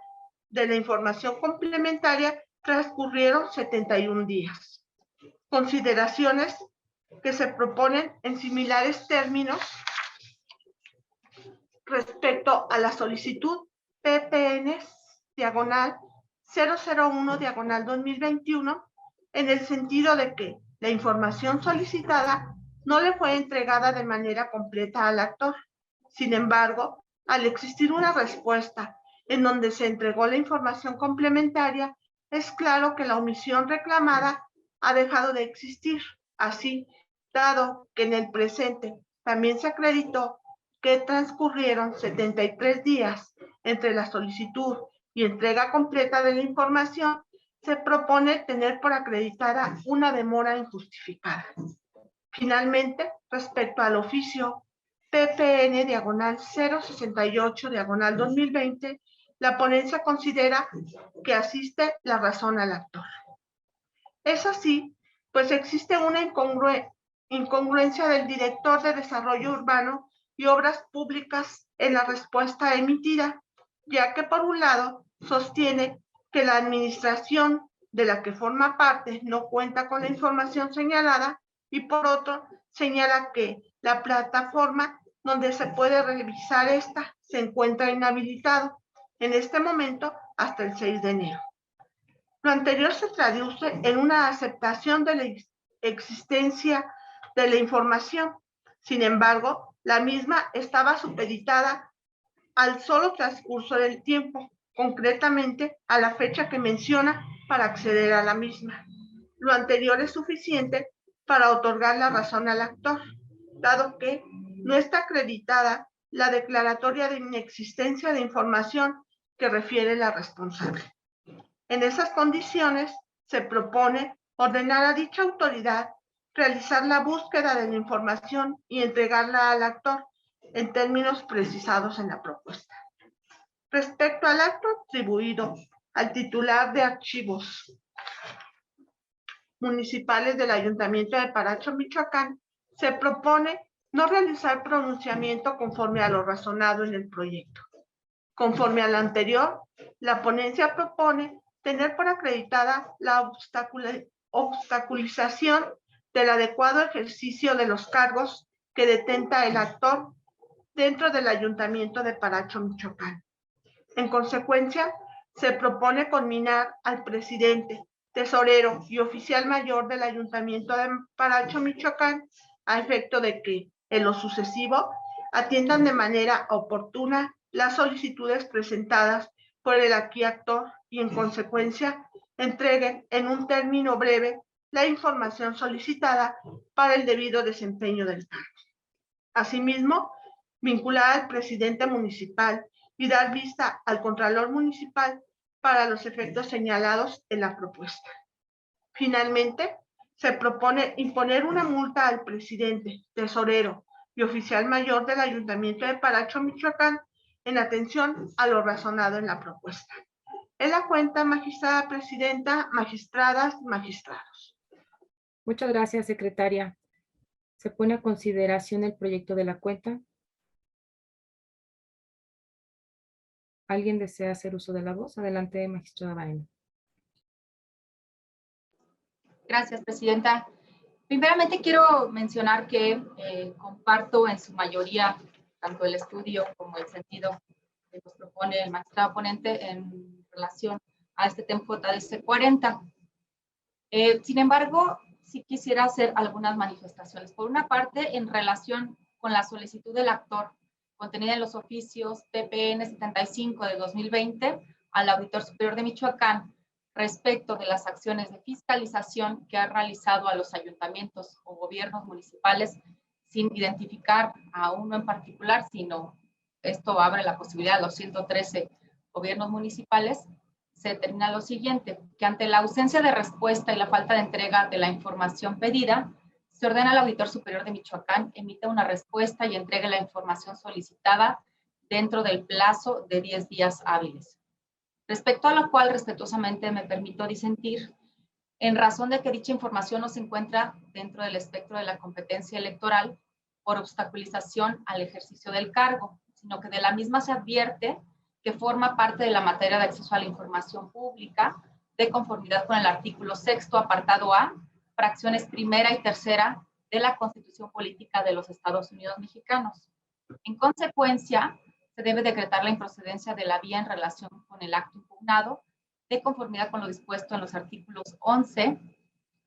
de la información complementaria transcurrieron 71 días. Consideraciones que se proponen en similares términos respecto a la solicitud PPN/001/2021, en el sentido de que la información solicitada no le fue entregada de manera completa al actor. Sin embargo, al existir una respuesta en donde se entregó la información complementaria, es claro que la omisión reclamada ha dejado de existir. Así, dado que en el presente también se acreditó que transcurrieron 73 días entre la solicitud y entrega completa de la información, se propone tener por acreditada una demora injustificada. Finalmente, respecto al oficio PPN/068/2020, la ponencia considera que asiste la razón al actor. Es así, pues existe una incongruencia del director de Desarrollo Urbano y Obras Públicas en la respuesta emitida, ya que por un lado sostiene que la administración de la que forma parte no cuenta con la información señalada y por otro señala que la plataforma donde se puede revisar esta se encuentra inhabilitado en este momento hasta el 6 de enero. Lo anterior se traduce en una aceptación de la existencia de la información. Sin embargo, la misma estaba supeditada al solo transcurso del tiempo, concretamente a la fecha que menciona para acceder a la misma. Lo anterior es suficiente para otorgar la razón al actor, dado que no está acreditada la declaratoria de inexistencia de información que refiere la responsable. En esas condiciones, se propone ordenar a dicha autoridad realizar la búsqueda de la información y entregarla al actor en términos precisados en la propuesta. Respecto al acto atribuido al titular de archivos municipales del Ayuntamiento de Paracho, Michoacán, se propone no realizar pronunciamiento conforme a lo razonado en el proyecto. Conforme a lo anterior, la ponencia propone tener por acreditada la obstaculización del adecuado ejercicio de los cargos que detenta el actor dentro del Ayuntamiento de Paracho, Michoacán. En consecuencia, se propone conminar al presidente, tesorero y oficial mayor del Ayuntamiento de Paracho, Michoacán, a efecto de que, en lo sucesivo, atiendan de manera oportuna las solicitudes presentadas por el aquí actor y, en consecuencia, entreguen en un término breve la información solicitada para el debido desempeño del cargo. Asimismo, vincular al presidente municipal y dar vista al contralor municipal para los efectos señalados en la propuesta. Finalmente, se propone imponer una multa al presidente, tesorero y oficial mayor del Ayuntamiento de Paracho, Michoacán, en atención a lo razonado en la propuesta. En la cuenta, magistrada presidenta, magistradas, magistrados. Muchas gracias, secretaria. ¿Se pone a consideración el proyecto de la cuenta? ¿Alguien desea hacer uso de la voz? Adelante, magistrada Baena. Gracias, presidenta. Primeramente quiero mencionar que comparto en su mayoría tanto el estudio como el sentido que nos propone el magistrado ponente en relación a este TEMJ 40. Sin embargo, sí quisiera hacer algunas manifestaciones. Por una parte, en relación con la solicitud del actor contenida en los oficios PPN 75 de 2020 al Auditor Superior de Michoacán respecto de las acciones de fiscalización que ha realizado a los ayuntamientos o gobiernos municipales sin identificar a uno en particular, sino esto abre la posibilidad a los 113 gobiernos municipales. Se determina lo siguiente, que ante la ausencia de respuesta y la falta de entrega de la información pedida, se ordena al Auditor Superior de Michoacán emita una respuesta y entregue la información solicitada dentro del plazo de 10 días hábiles. Respecto a lo cual, respetuosamente me permito disentir, en razón de que dicha información no se encuentra dentro del espectro de la competencia electoral por obstaculización al ejercicio del cargo, sino que de la misma se advierte que forma parte de la materia de acceso a la información pública, de conformidad con el artículo 6º, apartado A, fracciones primera y tercera de la Constitución Política de los Estados Unidos Mexicanos. En consecuencia, se debe decretar la improcedencia de la vía en relación con el acto impugnado, de conformidad con lo dispuesto en los artículos 11,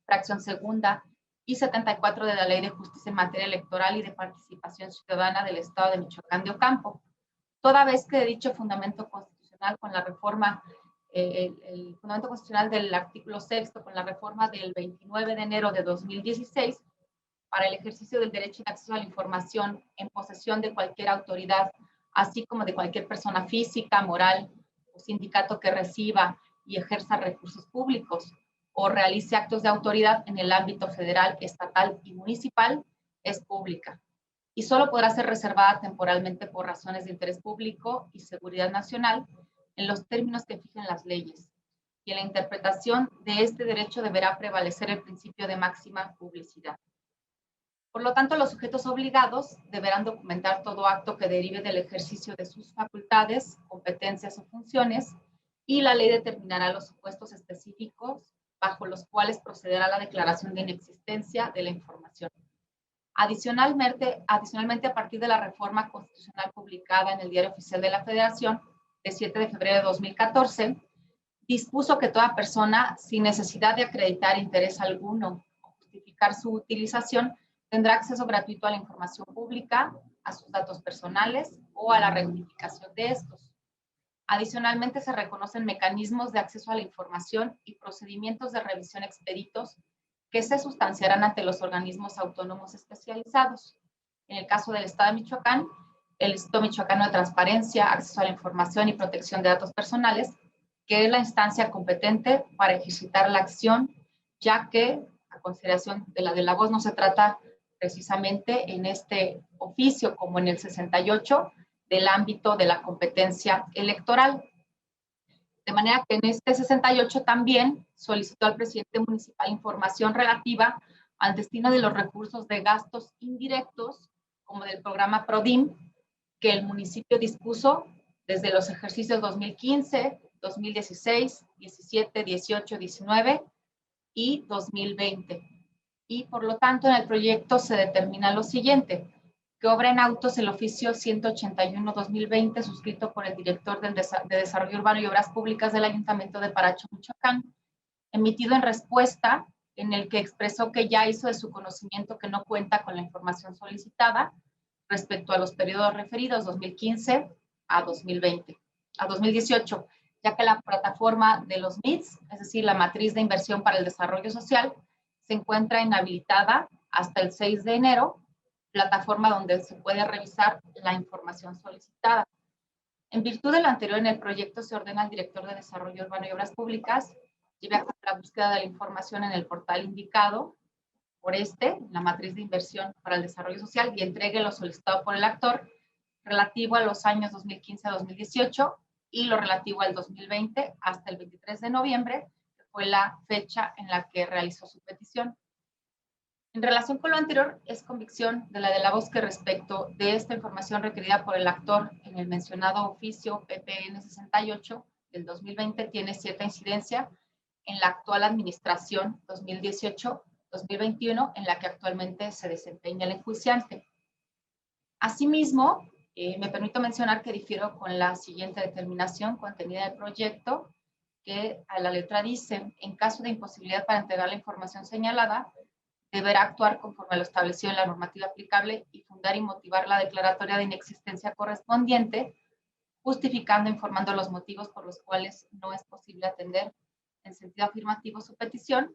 fracción segunda, y 74 de la Ley de Justicia en Materia Electoral y de Participación Ciudadana del Estado de Michoacán de Ocampo, toda vez que dicho fundamento constitucional con la reforma, el fundamento constitucional del artículo 6º con la reforma del 29 de enero de 2016, para el ejercicio del derecho de acceso a la información en posesión de cualquier autoridad, así como de cualquier persona física, moral o sindicato que reciba y ejerza recursos públicos o realice actos de autoridad en el ámbito federal, estatal y municipal, es pública y solo podrá ser reservada temporalmente por razones de interés público y seguridad nacional en los términos que fijen las leyes. Y en la interpretación de este derecho deberá prevalecer el principio de máxima publicidad. Por lo tanto, los sujetos obligados deberán documentar todo acto que derive del ejercicio de sus facultades, competencias o funciones, y la ley determinará los supuestos específicos bajo los cuales procederá la declaración de inexistencia de la información. Adicionalmente, a partir de la reforma constitucional publicada en el Diario Oficial de la Federación, de 7 de febrero de 2014, dispuso que toda persona, sin necesidad de acreditar interés alguno o justificar su utilización, tendrá acceso gratuito a la información pública, a sus datos personales o a la rectificación de estos. Adicionalmente, se reconocen mecanismos de acceso a la información y procedimientos de revisión expeditos que se sustanciarán ante los organismos autónomos especializados. En el caso del Estado de Michoacán, el Instituto Michoacano de Transparencia, Acceso a la Información y Protección de Datos Personales, que es la instancia competente para ejercitar la acción, ya que, a consideración de la voz, no se trata precisamente en este oficio, como en el 68, del ámbito de la competencia electoral. De manera que en este 68 también solicitó al presidente municipal información relativa al destino de los recursos de gastos indirectos, como del programa PRODIM, que el municipio dispuso desde los ejercicios 2015, 2016, 17, 18, 19 y 2020. Y por lo tanto en el proyecto se determina lo siguiente: que obra en autos el oficio 181-2020 suscrito por el director de Desarrollo Urbano y Obras Públicas del Ayuntamiento de Paracho, Michoacán, emitido en respuesta, en el que expresó que ya hizo de su conocimiento que no cuenta con la información solicitada respecto a los periodos referidos 2015 a 2018, ya que la plataforma de los MITS, es decir, la Matriz de Inversión para el Desarrollo Social, se encuentra inhabilitada hasta el 6 de enero, plataforma donde se puede revisar la información solicitada. En virtud de lo anterior, en el proyecto se ordena al director de Desarrollo Urbano y Obras Públicas lleve a cabo la búsqueda de la información en el portal indicado por la matriz de inversión para el desarrollo social, y entregue lo solicitado por el actor relativo a los años 2015 a 2018 y lo relativo al 2020 hasta el 23 de noviembre, que fue la fecha en la que realizó su petición. En relación con lo anterior, es convicción de la voz que respecto de esta información requerida por el actor en el mencionado oficio PPN 68 del 2020 tiene cierta incidencia en la actual administración 2018-2021 en la que actualmente se desempeña el enjuiciante. Asimismo, me permito mencionar que difiero con la siguiente determinación contenida en el proyecto, que a la letra dice: en caso de imposibilidad para entregar la información señalada, deberá actuar conforme a lo establecido en la normativa aplicable y fundar y motivar la declaratoria de inexistencia correspondiente, justificando e informando los motivos por los cuales no es posible atender en sentido afirmativo su petición,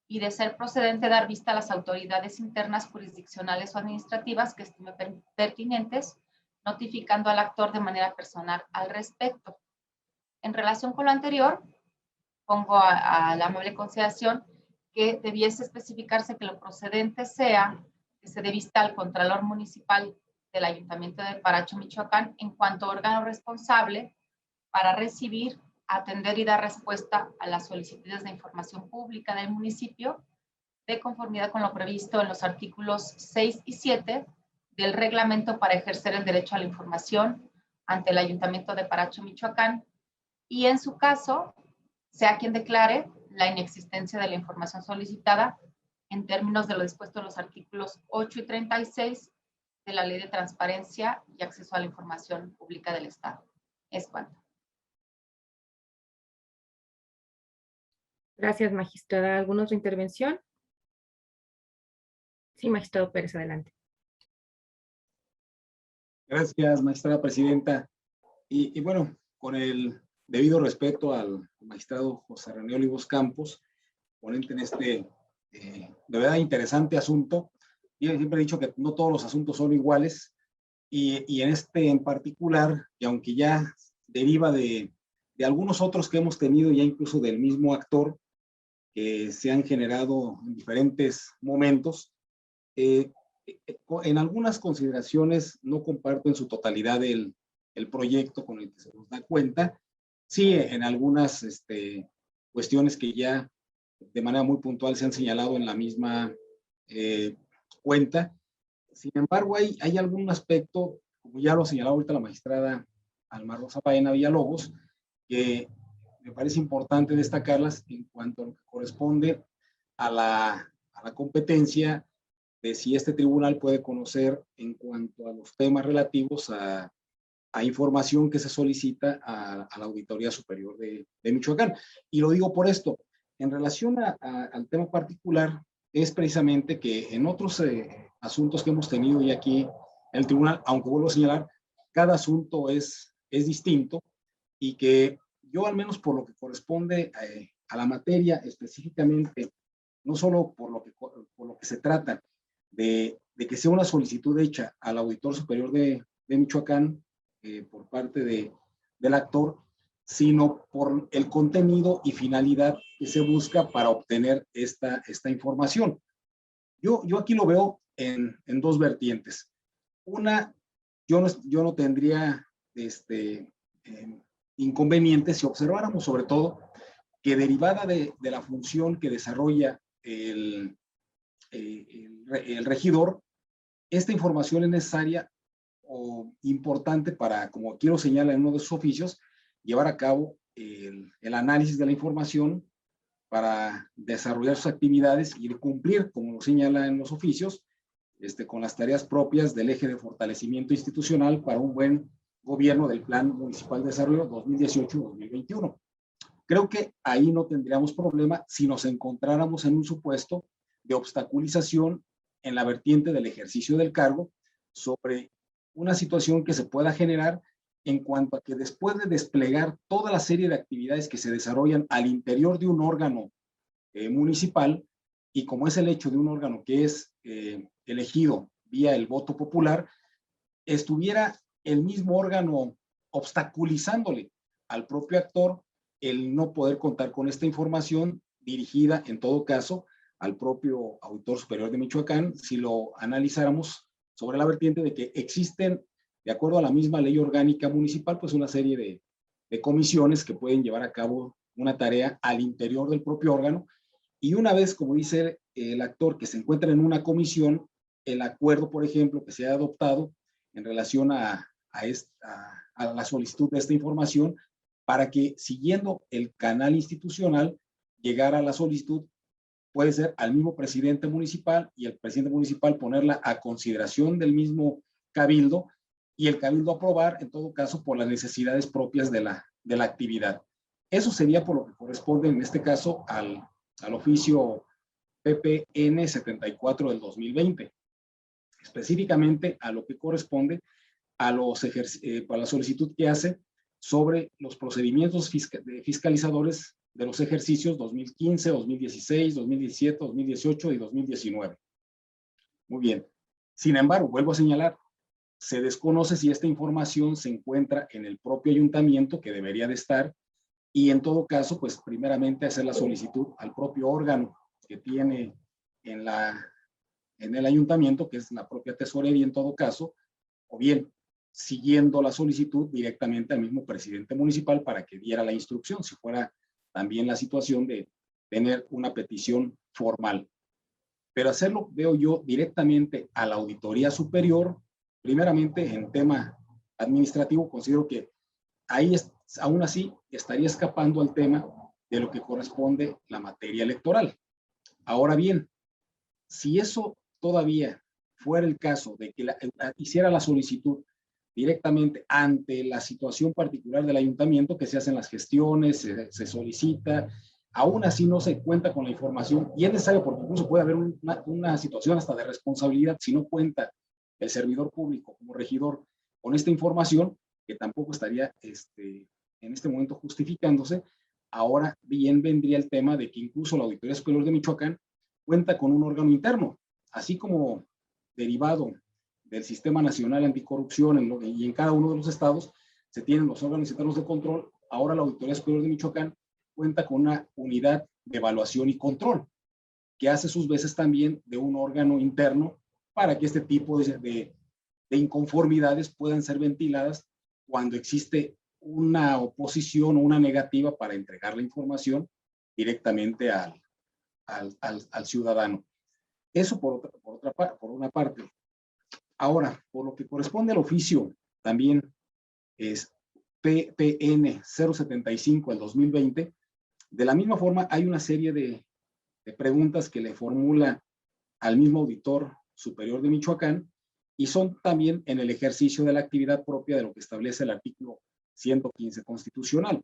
y de ser procedente dar vista a las autoridades internas, jurisdiccionales o administrativas que estime pertinentes, notificando al actor de manera personal al respecto. En relación con lo anterior, pongo a la amable consideración que debiese especificarse que lo procedente sea que se dé vista al Contralor Municipal del Ayuntamiento de Paracho, Michoacán, en cuanto órgano responsable para recibir, atender y dar respuesta a las solicitudes de información pública del municipio, de conformidad con lo previsto en los artículos 6 y 7 del reglamento para ejercer el derecho a la información ante el Ayuntamiento de Paracho, Michoacán, y en su caso, sea quien declare la inexistencia de la información solicitada en términos de lo dispuesto en los artículos 8 y 36 de la Ley de Transparencia y Acceso a la Información Pública del Estado. Es cuanto. Gracias, magistrada. ¿Alguna otra intervención? Sí, magistrado Pérez, adelante. Gracias, magistrada presidenta. Y bueno, con el debido respeto al magistrado José René Olivos Campos, ponente en este de verdad interesante asunto. Yo siempre he dicho que no todos los asuntos son iguales, y en este en particular, y aunque ya deriva de algunos otros que hemos tenido, ya incluso del mismo actor, que se han generado en diferentes momentos, en algunas consideraciones no comparto en su totalidad el proyecto con el que se nos da cuenta. Sí, en algunas cuestiones que ya de manera muy puntual se han señalado en la misma cuenta. Sin embargo, hay algún aspecto, como ya lo ha señalado ahorita la magistrada Alma Rosa Baena Villalobos, que me parece importante destacarlas en cuanto a lo que corresponde a la competencia de si este tribunal puede conocer en cuanto a los temas relativos a información que se solicita a la Auditoría Superior de Michoacán. Y lo digo por esto, en relación al tema particular, es precisamente que en otros asuntos que hemos tenido ya aquí en el tribunal, aunque vuelvo a señalar, cada asunto es distinto, y que yo, al menos por lo que corresponde a la materia específicamente, no solo por lo que se trata de que sea una solicitud hecha al Auditor Superior de Michoacán por parte del actor, sino por el contenido y finalidad que se busca para obtener esta información. Yo aquí lo veo en dos vertientes. Una, yo no tendría inconveniente si observáramos sobre todo que, derivada de la función que desarrolla el regidor, esta información es necesaria o importante para, como aquí lo señala en uno de sus oficios, llevar a cabo el análisis de la información para desarrollar sus actividades y cumplir, como lo señala en los oficios, con las tareas propias del eje de fortalecimiento institucional para un buen gobierno del Plan Municipal de Desarrollo 2018-2021. Creo que ahí no tendríamos problema si nos encontráramos en un supuesto de obstaculización en la vertiente del ejercicio del cargo sobre una situación que se pueda generar en cuanto a que, después de desplegar toda la serie de actividades que se desarrollan al interior de un órgano municipal, y como es el hecho de un órgano que es elegido vía el voto popular, estuviera el mismo órgano obstaculizándole al propio actor el no poder contar con esta información dirigida, en todo caso, al propio Auditor Superior de Michoacán, si lo analizáramos sobre la vertiente de que existen, de acuerdo a la misma ley orgánica municipal, pues una serie de comisiones que pueden llevar a cabo una tarea al interior del propio órgano, y una vez, como dice el actor, que se encuentra en una comisión, el acuerdo, por ejemplo, que se ha adoptado en relación a la solicitud de esta información, para que, siguiendo el canal institucional, llegara a la solicitud, puede ser al mismo presidente municipal, y el presidente municipal ponerla a consideración del mismo cabildo, y el cabildo aprobar, en todo caso, por las necesidades propias de la actividad. Eso sería por lo que corresponde, en este caso, al oficio PPN 74 del 2020, específicamente a lo que corresponde a la solicitud que hace sobre los procedimientos fiscalizadores de los ejercicios 2015, 2016, 2017, 2018 y 2019. Muy bien. Sin embargo, vuelvo a señalar, se desconoce si esta información se encuentra en el propio ayuntamiento, que debería de estar, y en todo caso, pues primeramente hacer la solicitud al propio órgano que tiene en el ayuntamiento, que es la propia tesorería en todo caso, o bien siguiendo la solicitud directamente al mismo presidente municipal para que diera la instrucción, si fuera también la situación de tener una petición formal. Pero hacerlo, veo yo, directamente a la Auditoría Superior, primeramente en tema administrativo, considero que ahí aún así estaría escapando al tema de lo que corresponde la materia electoral. Ahora bien, si eso todavía fuera el caso de que hiciera la solicitud directamente ante la situación particular del ayuntamiento, que se hacen las gestiones, se solicita, aún así no se cuenta con la información, y es necesario porque incluso puede haber una situación hasta de responsabilidad si no cuenta el servidor público como regidor con esta información, que tampoco estaría en este momento justificándose. Ahora bien vendría el tema de que incluso la Auditoría Superior de Michoacán cuenta con un órgano interno, así como derivado del Sistema Nacional Anticorrupción y en cada uno de los estados se tienen los órganos internos de control. Ahora la Auditoría Superior de Michoacán cuenta con una unidad de evaluación y control, que hace sus veces también de un órgano interno para que este tipo de inconformidades puedan ser ventiladas cuando existe una oposición o una negativa para entregar la información directamente al ciudadano. Eso por una parte. Ahora, por lo que corresponde al oficio, también es PPN 075 del 2020, de la misma forma hay una serie de preguntas que le formula al mismo auditor superior de Michoacán y son también en el ejercicio de la actividad propia de lo que establece el artículo 115 constitucional,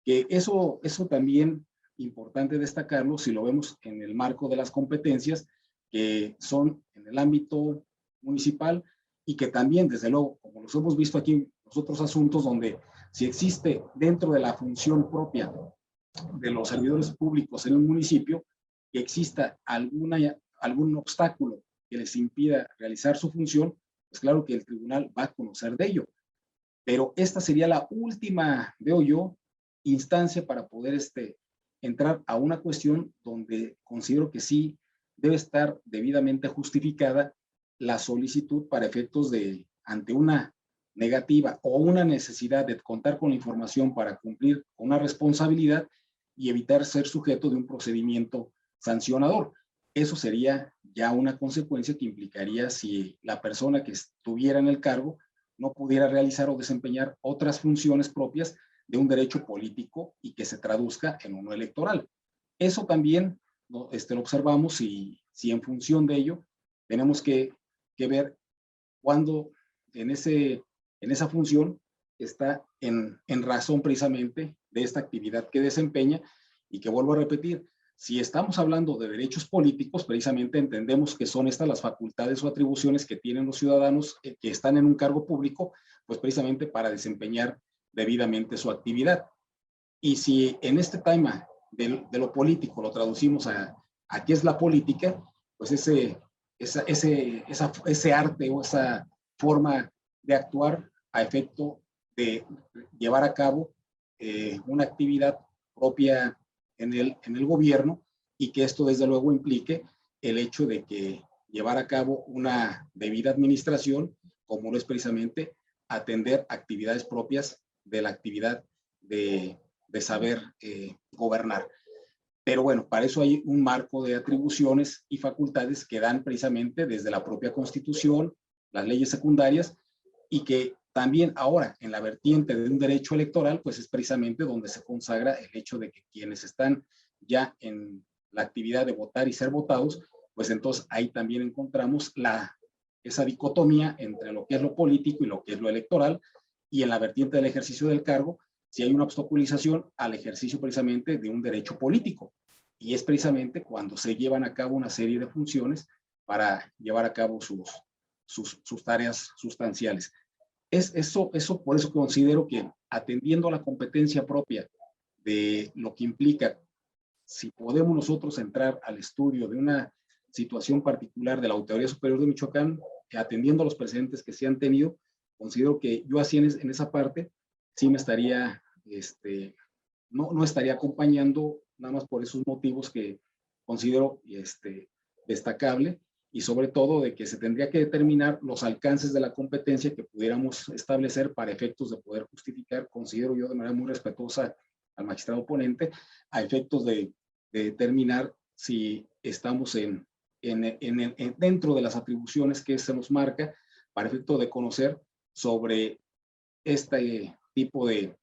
que eso también importante destacarlo si lo vemos en el marco de las competencias que son en el ámbito municipal y que también, desde luego, como los hemos visto aquí en los otros asuntos, donde si existe dentro de la función propia de los servidores públicos en un municipio, que exista algún obstáculo que les impida realizar su función, pues claro que el tribunal va a conocer de ello. Pero esta sería la última, veo yo, instancia para poder entrar a una cuestión donde considero que sí debe estar debidamente justificada la solicitud para efectos de, ante una negativa o una necesidad de contar con la información para cumplir con una responsabilidad y evitar ser sujeto de un procedimiento sancionador. Eso sería ya una consecuencia que implicaría si la persona que estuviera en el cargo no pudiera realizar o desempeñar otras funciones propias de un derecho político y que se traduzca en uno electoral. Eso también lo observamos y si en función de ello tenemos que ver cuándo en esa función está en razón precisamente de esta actividad que desempeña y que vuelvo a repetir, si estamos hablando de derechos políticos, precisamente entendemos que son estas las facultades o atribuciones que tienen los ciudadanos que están en un cargo público, pues precisamente para desempeñar debidamente su actividad. Y si en este tema de lo político lo traducimos a qué es la política, pues ese arte o esa forma de actuar a efecto de llevar a cabo una actividad propia en el gobierno y que esto desde luego implique el hecho de que llevar a cabo una debida administración, como no es precisamente atender actividades propias de la actividad de saber gobernar. Pero bueno, para eso hay un marco de atribuciones y facultades que dan precisamente desde la propia Constitución, las leyes secundarias, y que también ahora en la vertiente de un derecho electoral, pues es precisamente donde se consagra el hecho de que quienes están ya en la actividad de votar y ser votados, pues entonces ahí también encontramos esa dicotomía entre lo que es lo político y lo que es lo electoral, y en la vertiente del ejercicio del cargo, si hay una obstaculización al ejercicio precisamente de un derecho político, y es precisamente cuando se llevan a cabo una serie de funciones para llevar a cabo sus tareas sustanciales. Eso por eso considero que atendiendo a la competencia propia de lo que implica, si podemos nosotros entrar al estudio de una situación particular de la Auditoría Superior de Michoacán, atendiendo a los precedentes que se han tenido, considero que yo así en esa parte sí me estaría, no estaría acompañando nada más por esos motivos que considero destacable, y sobre todo de que se tendría que determinar los alcances de la competencia que pudiéramos establecer para efectos de poder justificar, considero yo de manera muy respetuosa al magistrado ponente, a efectos de determinar si estamos dentro de las atribuciones que se nos marca, para efecto de conocer sobre este tipo de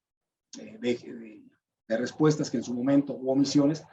respuestas que en su momento, u omisiones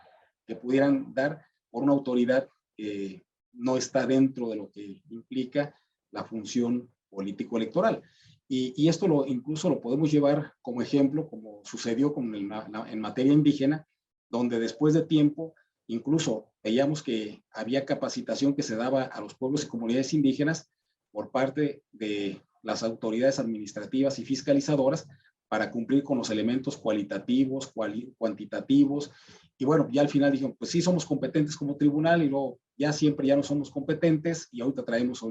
que pudieran dar por una autoridad que no está dentro de lo que implica la función político-electoral. Y esto incluso lo podemos llevar como ejemplo, como sucedió en materia indígena, donde después de tiempo, incluso veíamos que había capacitación que se daba a los pueblos y comunidades indígenas por parte de las autoridades administrativas y fiscalizadoras para cumplir con los elementos cualitativos, cuantitativos, y bueno, ya al final dijeron, pues sí somos competentes como tribunal, y luego ya siempre ya no somos competentes, y ahorita traemos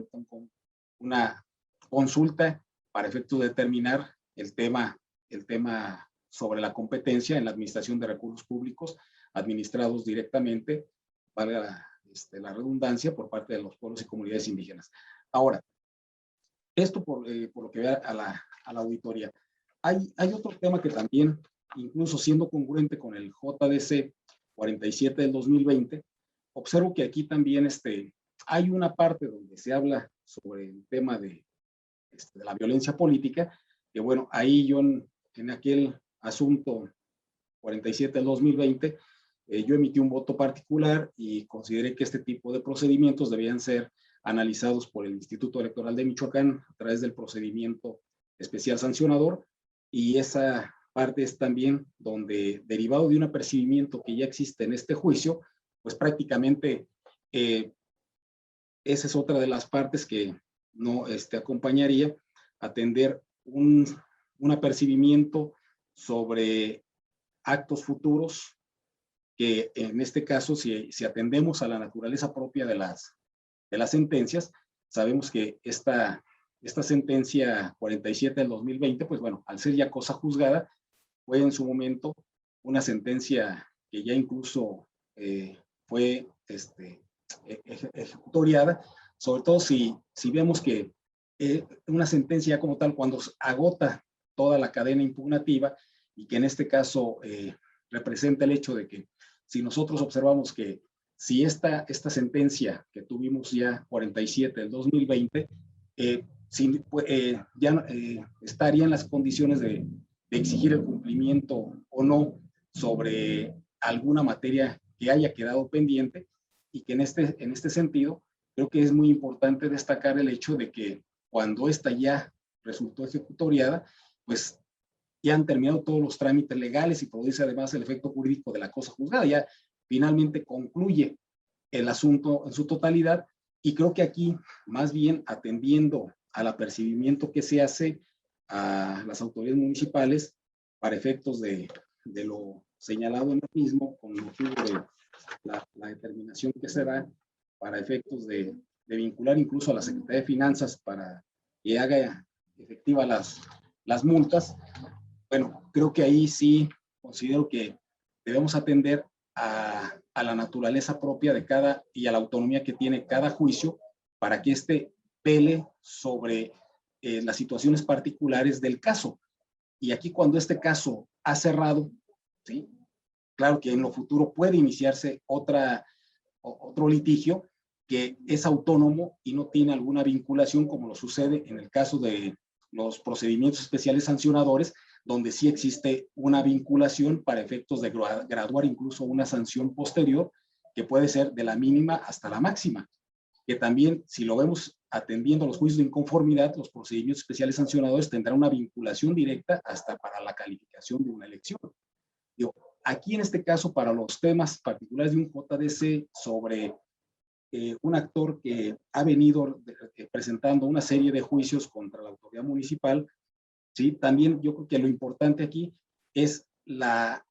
una consulta para efecto de determinar el tema sobre la competencia en la administración de recursos públicos administrados directamente, valga la redundancia, por parte de los pueblos y comunidades indígenas. Ahora, esto por lo que vea a la auditoría. Hay otro tema que también, incluso siendo congruente con el JDC 47 del 2020, observo que aquí también hay una parte donde se habla sobre el tema de la violencia política, que bueno, ahí yo en aquel asunto 47 del 2020, yo emití un voto particular y consideré que este tipo de procedimientos debían ser analizados por el Instituto Electoral de Michoacán a través del procedimiento especial sancionador, y esa parte es también donde, derivado de un apercibimiento que ya existe en este juicio, pues prácticamente esa es otra de las partes que no acompañaría, atender un apercibimiento sobre actos futuros que en este caso, si atendemos a la naturaleza propia de las sentencias, sabemos que esta sentencia 47 del 2020, pues bueno, al ser ya cosa juzgada, fue en su momento una sentencia que ya incluso fue ejecutoriada, sobre todo si vemos que una sentencia como tal, cuando agota toda la cadena impugnativa, y que en este caso representa el hecho de que si nosotros observamos que si esta sentencia que tuvimos ya 47 del 2020, ya estaría en las condiciones de exigir el cumplimiento o no sobre alguna materia que haya quedado pendiente, y que en este sentido creo que es muy importante destacar el hecho de que cuando esta ya resultó ejecutoriada, pues ya han terminado todos los trámites legales y produce además el efecto jurídico de la cosa juzgada. Ya finalmente concluye el asunto en su totalidad, y creo que aquí, más bien atendiendo al apercibimiento que se hace a las autoridades municipales para efectos de lo señalado en el mismo, con motivo de la determinación que se da para efectos de vincular incluso a la Secretaría de Finanzas para que haga efectiva las multas. Bueno, creo que ahí sí considero que debemos atender a la naturaleza propia de cada, y a la autonomía que tiene cada juicio, para que vele sobre las situaciones particulares del caso. Y aquí, cuando este caso ha cerrado, ¿sí? Claro que en lo futuro puede iniciarse otro litigio que es autónomo y no tiene alguna vinculación, como lo sucede en el caso de los procedimientos especiales sancionadores, donde sí existe una vinculación para efectos de graduar incluso una sanción posterior, que puede ser de la mínima hasta la máxima, que también, si lo vemos atendiendo los juicios de inconformidad, los procedimientos especiales sancionadores tendrán una vinculación directa hasta para la calificación de una elección. Aquí en este caso, para los temas particulares de un JDC sobre un actor que ha venido presentando una serie de juicios contra la autoridad municipal, ¿sí? También yo creo que lo importante aquí es la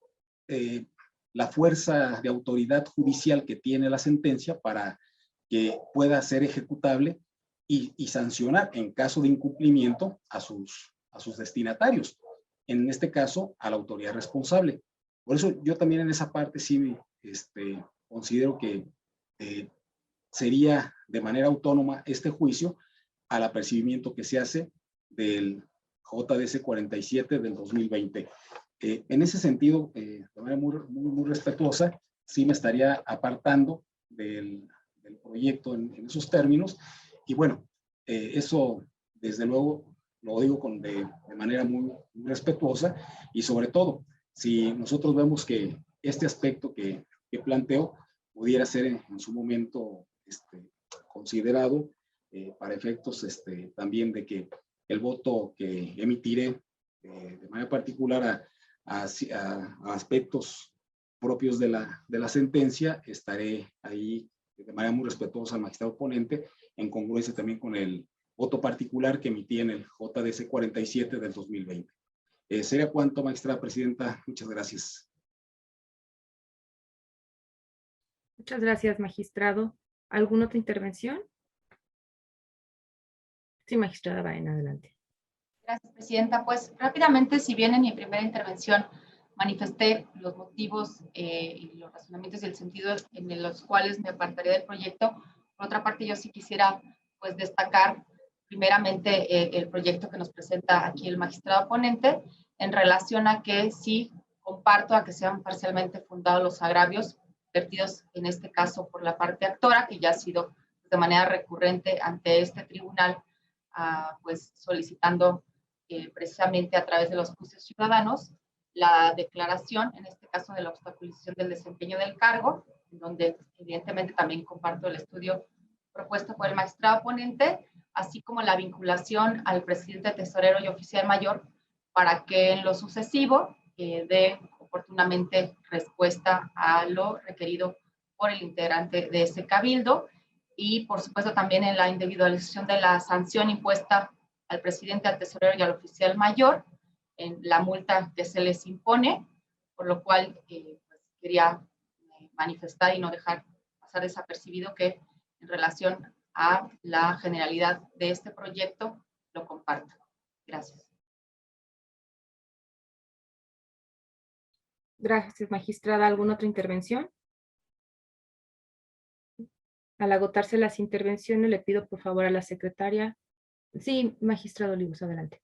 fuerza de autoridad judicial que tiene la sentencia para que pueda ser ejecutable y sancionar en caso de incumplimiento a sus destinatarios, en este caso a la autoridad responsable. Por eso yo también en esa parte sí considero que sería de manera autónoma este juicio al apercibimiento que se hace del JDC 47 del 2020. En ese sentido, de manera muy respetuosa, sí me estaría apartando del proyecto en esos términos. Y bueno, eso desde luego lo digo de manera muy respetuosa, y sobre todo, si nosotros vemos que este aspecto que planteo pudiera ser en su momento considerado para efectos también de que el voto que emitiré de manera particular a aspectos propios de la sentencia, estaré ahí de manera muy respetuosa al magistrado ponente, en congruencia también con el voto particular que emití en el JDC 47 del 2020. Sería cuanto, magistrada presidenta. Muchas gracias. Muchas gracias, magistrado. ¿Alguna otra intervención? Sí, magistrada Baena, adelante. Gracias, presidenta. Pues rápidamente, si bien en mi primera intervención manifesté los motivos y los razonamientos y el sentido en los cuales me apartaría del proyecto, por otra parte, yo sí quisiera pues destacar primeramente el proyecto que nos presenta aquí el magistrado ponente en relación a que sí comparto a que sean parcialmente fundados los agravios vertidos en este caso por la parte actora, que ya ha sido de manera recurrente ante este tribunal, pues solicitando precisamente a través de los juicios ciudadanos la declaración, en este caso de la obstaculización del desempeño del cargo, donde evidentemente también comparto el estudio propuesto por el magistrado ponente, así como la vinculación al presidente, tesorero y oficial mayor para que en lo sucesivo dé oportunamente respuesta a lo requerido por el integrante de ese cabildo, y por supuesto también en la individualización de la sanción impuesta al presidente, al tesorero y al oficial mayor, en la multa que se les impone, por lo cual pues, quería manifestar y no dejar pasar desapercibido que en relación a la generalidad de este proyecto lo comparto. Gracias. Gracias, magistrada. ¿Alguna otra intervención? Al agotarse las intervenciones, le pido por favor a la secretaria. Sí, magistrado Olivos, adelante.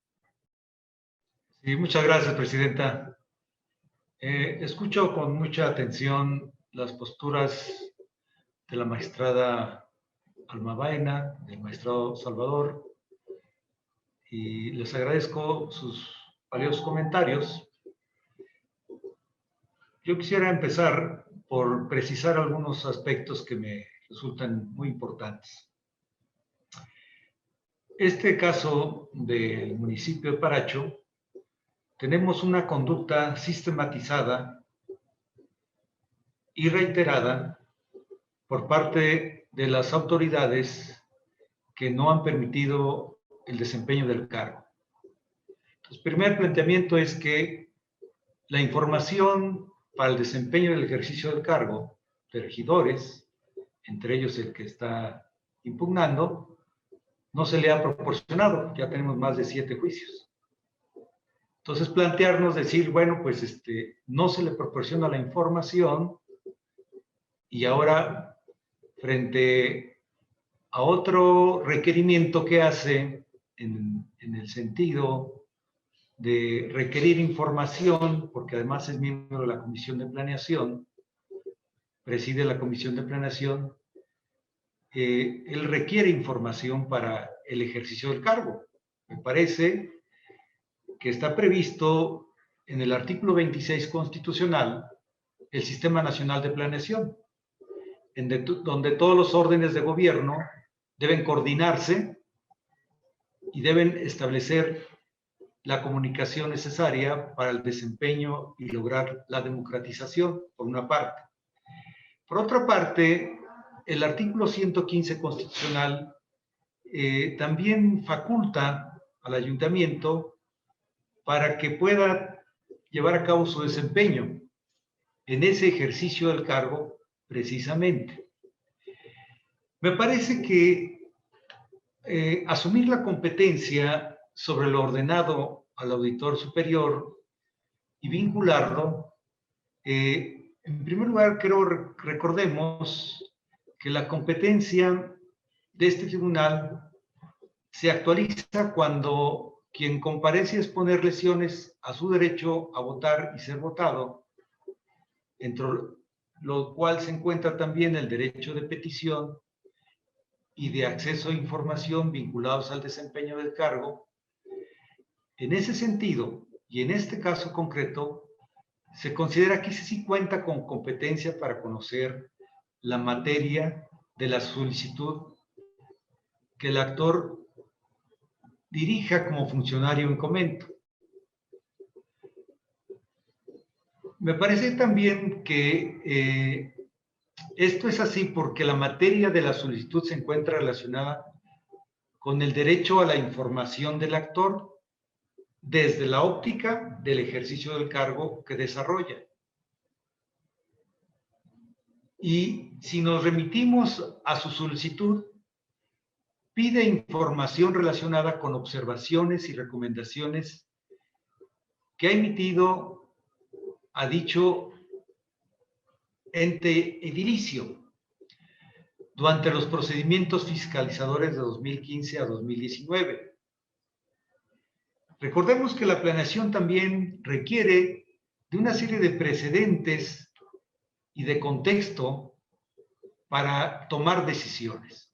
Sí, muchas gracias, presidenta. Escucho con mucha atención las posturas de la magistrada Alma Baena, del magistrado Salvador, y les agradezco sus valiosos comentarios. Yo quisiera empezar por precisar algunos aspectos que me resultan muy importantes. Este caso del municipio de Paracho, tenemos una conducta sistematizada y reiterada por parte de las autoridades que no han permitido el desempeño del cargo. Entonces, el primer planteamiento es que la información para el desempeño del ejercicio del cargo de regidores, entre ellos el que está impugnando, no se le ha proporcionado. Ya tenemos más de 7 juicios. Entonces, plantearnos, decir, bueno, pues no se le proporciona la información, y ahora, frente a otro requerimiento que hace en el sentido de requerir información, porque además es miembro de la Comisión de Planeación, preside la Comisión de Planeación, él requiere información para el ejercicio del cargo. Me parece que está previsto en el artículo 26 constitucional el Sistema Nacional de Planeación, donde todos los órdenes de gobierno deben coordinarse y deben establecer la comunicación necesaria para el desempeño y lograr la democratización, por una parte. Por otra parte, el artículo 115 constitucional también faculta al ayuntamiento para que pueda llevar a cabo su desempeño en ese ejercicio del cargo precisamente. Me parece que asumir la competencia sobre lo ordenado al auditor superior y vincularlo En primer lugar, recordemos que la competencia de este tribunal se actualiza cuando quien comparece a exponer lesiones a su derecho a votar y ser votado, entre lo cual se encuentra también el derecho de petición y de acceso a información vinculados al desempeño del cargo. En ese sentido, y en este caso concreto, se considera que sí cuenta con competencia para conocer la materia de la solicitud que el actor dirija como funcionario en comento. Me parece también que esto es así porque la materia de la solicitud se encuentra relacionada con el derecho a la información del actor desde la óptica del ejercicio del cargo que desarrolla. Y si nos remitimos a su solicitud, pide información relacionada con observaciones y recomendaciones que ha emitido a dicho ente edilicio durante los procedimientos fiscalizadores de 2015 a 2019. Recordemos que la planeación también requiere de una serie de precedentes y de contexto para tomar decisiones.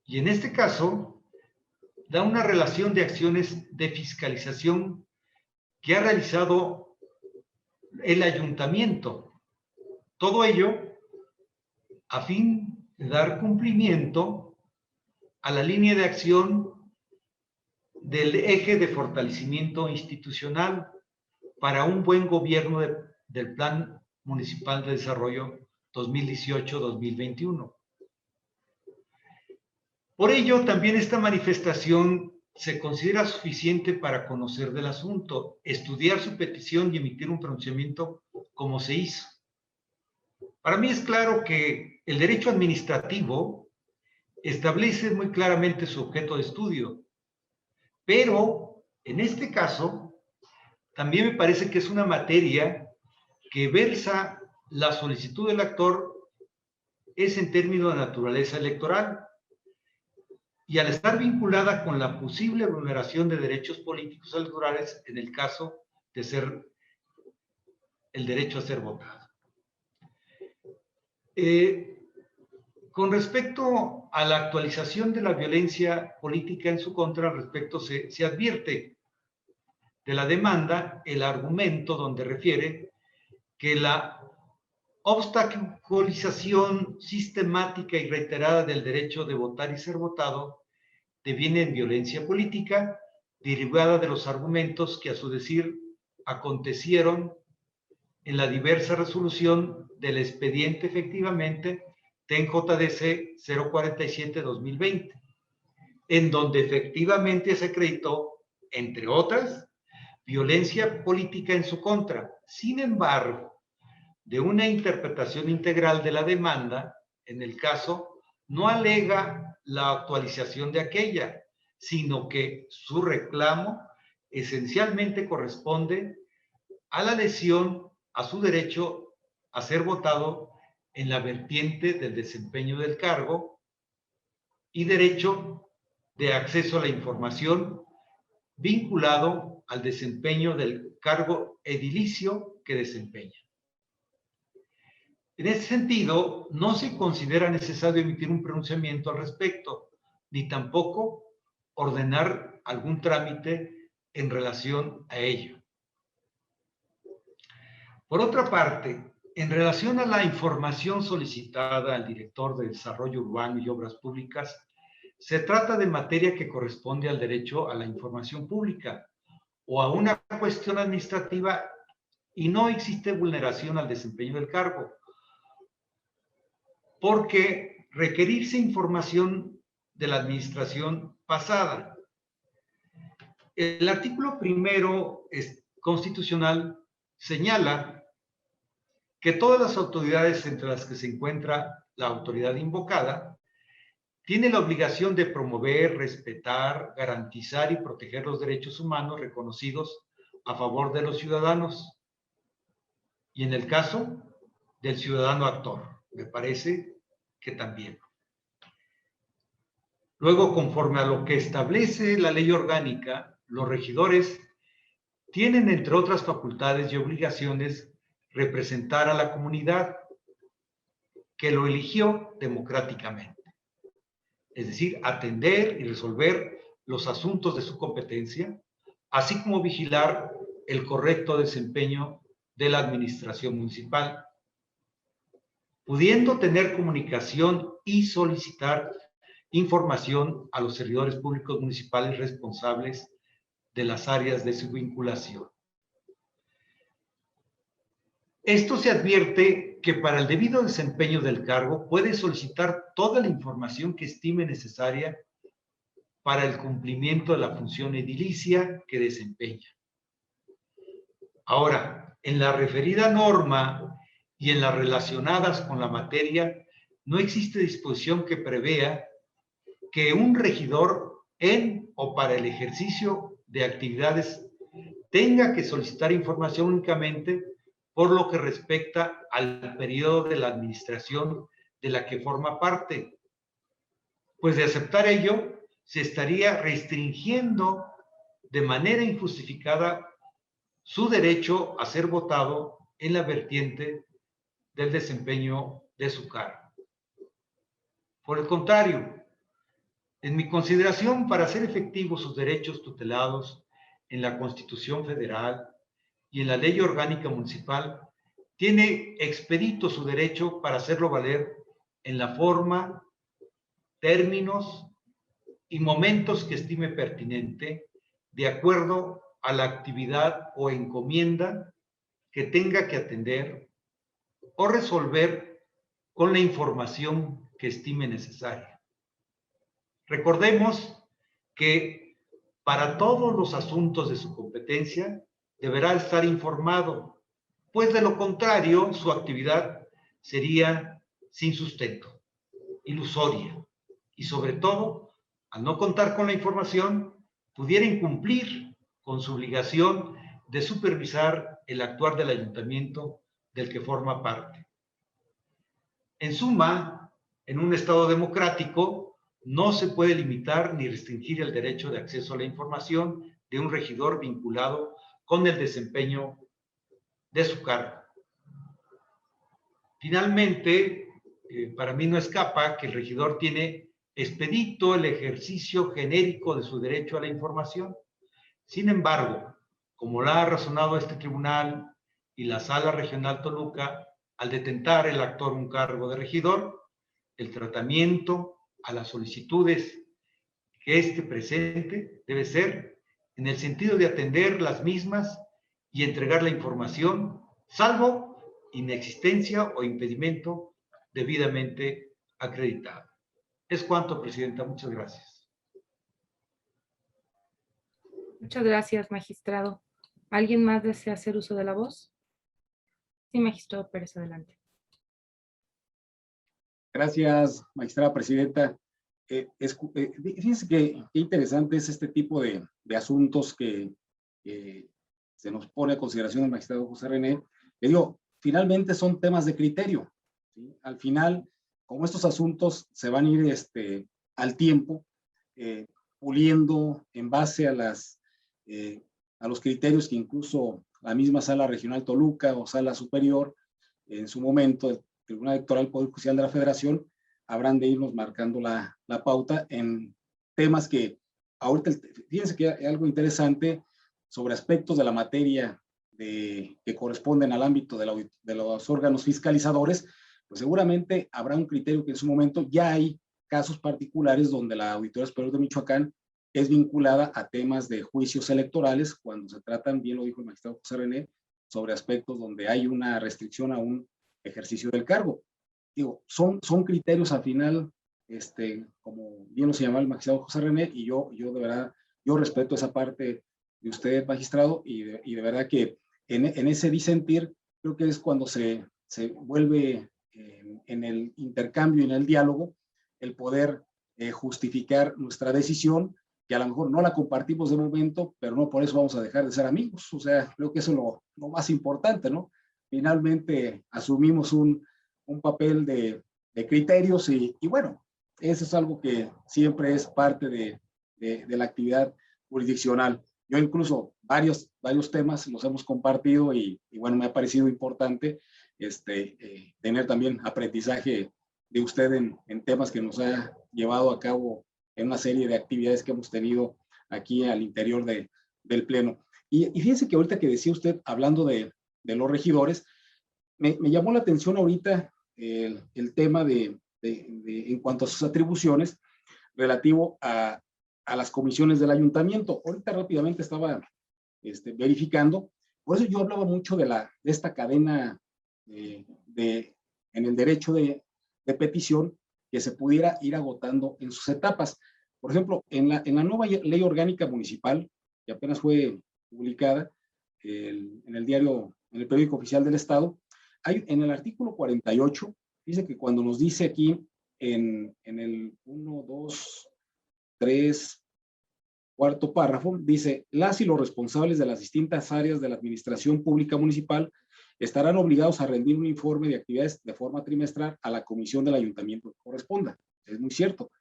Y en este caso, da una relación de acciones de fiscalización que ha realizado el ayuntamiento. Todo ello a fin de dar cumplimiento a la línea de acción del eje de fortalecimiento institucional para un buen gobierno del Plan Municipal de Desarrollo 2018-2021. Por ello, también esta manifestación se considera suficiente para conocer del asunto, estudiar su petición y emitir un pronunciamiento como se hizo. Para mí es claro que el derecho administrativo establece muy claramente su objeto de estudio, pero en este caso también me parece que es una materia que versa la solicitud del actor es en términos de naturaleza electoral y al estar vinculada con la posible vulneración de derechos políticos electorales en el caso de ser el derecho a ser votado. Con respecto a la actualización de la violencia política en su contra, respecto se advierte de la demanda el argumento donde refiere que la obstaculización sistemática y reiterada del derecho de votar y ser votado deviene en violencia política derivada de los argumentos que a su decir acontecieron en la diversa resolución del expediente efectivamente TEN-JDC 047-2020, en donde efectivamente se acreditó, entre otras, violencia política en su contra. Sin embargo, de una interpretación integral de la demanda, en el caso, no alega la actualización de aquella, sino que su reclamo esencialmente corresponde a la lesión a su derecho a ser votado en la vertiente del desempeño del cargo y derecho de acceso a la información vinculado al desempeño del cargo edilicio que desempeña. En ese sentido, no se considera necesario emitir un pronunciamiento al respecto, ni tampoco ordenar algún trámite en relación a ello. Por otra parte, en relación a la información solicitada al director de Desarrollo Urbano y Obras Públicas, se trata de materia que corresponde al derecho a la información pública o a una cuestión administrativa y no existe vulneración al desempeño del cargo, porque requerirse información de la administración pasada. El artículo primero constitucional señala que todas las autoridades entre las que se encuentra la autoridad invocada tienen la obligación de promover, respetar, garantizar y proteger los derechos humanos reconocidos a favor de los ciudadanos. Y en el caso del ciudadano actor, me parece que también. Luego, conforme a lo que establece la ley orgánica, los regidores tienen, entre otras facultades y obligaciones, representar a la comunidad que lo eligió democráticamente. Es decir, atender y resolver los asuntos de su competencia, así como vigilar el correcto desempeño de la administración municipal, pudiendo tener comunicación y solicitar información a los servidores públicos municipales responsables de las áreas de su vinculación. Esto se advierte que para el debido desempeño del cargo puede solicitar toda la información que estime necesaria para el cumplimiento de la función edilicia que desempeña. Ahora, en la referida norma y en las relacionadas con la materia, no existe disposición que prevea que un regidor en o para el ejercicio de actividades tenga que solicitar información únicamente por lo que respecta al periodo de la administración de la que forma parte. Pues de aceptar ello, se estaría restringiendo de manera injustificada su derecho a ser votado en la vertiente del desempeño de su cargo. Por el contrario, en mi consideración, para hacer efectivos sus derechos tutelados en la Constitución Federal y en la Ley Orgánica Municipal, tiene expedito su derecho para hacerlo valer en la forma, términos y momentos que estime pertinente, de acuerdo a la actividad o encomienda que tenga que atender o resolver con la información que estime necesaria. Recordemos que para todos los asuntos de su competencia deberá estar informado, pues de lo contrario su actividad sería sin sustento, ilusoria y sobre todo, al no contar con la información, pudiera incumplir con su obligación de supervisar el actuar del ayuntamiento del que forma parte. En suma, en un Estado democrático no se puede limitar ni restringir el derecho de acceso a la información de un regidor vinculado con el desempeño de su cargo. Finalmente, para mí no escapa que el regidor tiene expedito el ejercicio genérico de su derecho a la información. Sin embargo, como lo ha razonado este tribunal y la Sala Regional Toluca, al detentar el actor un cargo de regidor, el tratamiento a las solicitudes que éste presente debe ser en el sentido de atender las mismas y entregar la información, salvo inexistencia o impedimento debidamente acreditado. Es cuanto, Presidenta. Muchas gracias. Muchas gracias, magistrado. ¿Alguien más desea hacer uso de la voz? Sí, magistrado Pérez, adelante. Gracias, magistrada presidenta. Fíjense qué interesante es este tipo de asuntos que se nos pone a consideración el magistrado José René. Le digo, finalmente son temas de criterio, ¿sí? Al final, como estos asuntos se van a ir al tiempo, puliendo en base a los criterios que incluso la misma Sala Regional Toluca o Sala Superior, en su momento, el Tribunal Electoral Poder Judicial de la Federación, habrán de irnos marcando la pauta en temas que ahorita, fíjense que hay algo interesante sobre aspectos de la materia que corresponden al ámbito de los órganos fiscalizadores, pues seguramente habrá un criterio que en su momento ya hay casos particulares donde la Auditoría Superior de Michoacán es vinculada a temas de juicios electorales cuando se tratan, bien lo dijo el magistrado José René, sobre aspectos donde hay una restricción a un ejercicio del cargo. Digo, son criterios al final, como bien lo señalaba el magistrado José René, y yo de verdad, yo respeto esa parte de usted, magistrado, y de verdad que en ese disentir, creo que es cuando se vuelve en el intercambio y en el diálogo, el poder justificar nuestra decisión, que a lo mejor no la compartimos de momento, pero no por eso vamos a dejar de ser amigos. O sea, creo que eso es lo más importante, ¿no? finalmente asumimos un papel de criterios y bueno, eso es algo que siempre es parte de la actividad jurisdiccional. Yo incluso varios temas los hemos compartido y bueno, me ha parecido importante tener también aprendizaje de usted en temas que nos ha llevado a cabo en una serie de actividades que hemos tenido aquí al interior del Pleno. Y fíjense que ahorita que decía usted, hablando de los regidores, me llamó la atención ahorita el tema en cuanto a sus atribuciones relativo a las comisiones del ayuntamiento. Ahorita rápidamente estaba verificando, por eso yo hablaba mucho de esta cadena en el derecho de petición que se pudiera ir agotando en sus etapas. Por ejemplo, en la nueva ley orgánica municipal, que apenas fue publicada en el periódico oficial del Estado, en el artículo 48, dice que cuando nos dice aquí en el 1, 2, 3, cuarto párrafo, dice, las y los responsables de las distintas áreas de la administración pública municipal estarán obligados a rendir un informe de actividades de forma trimestral a la comisión del ayuntamiento que corresponda. Es muy cierto.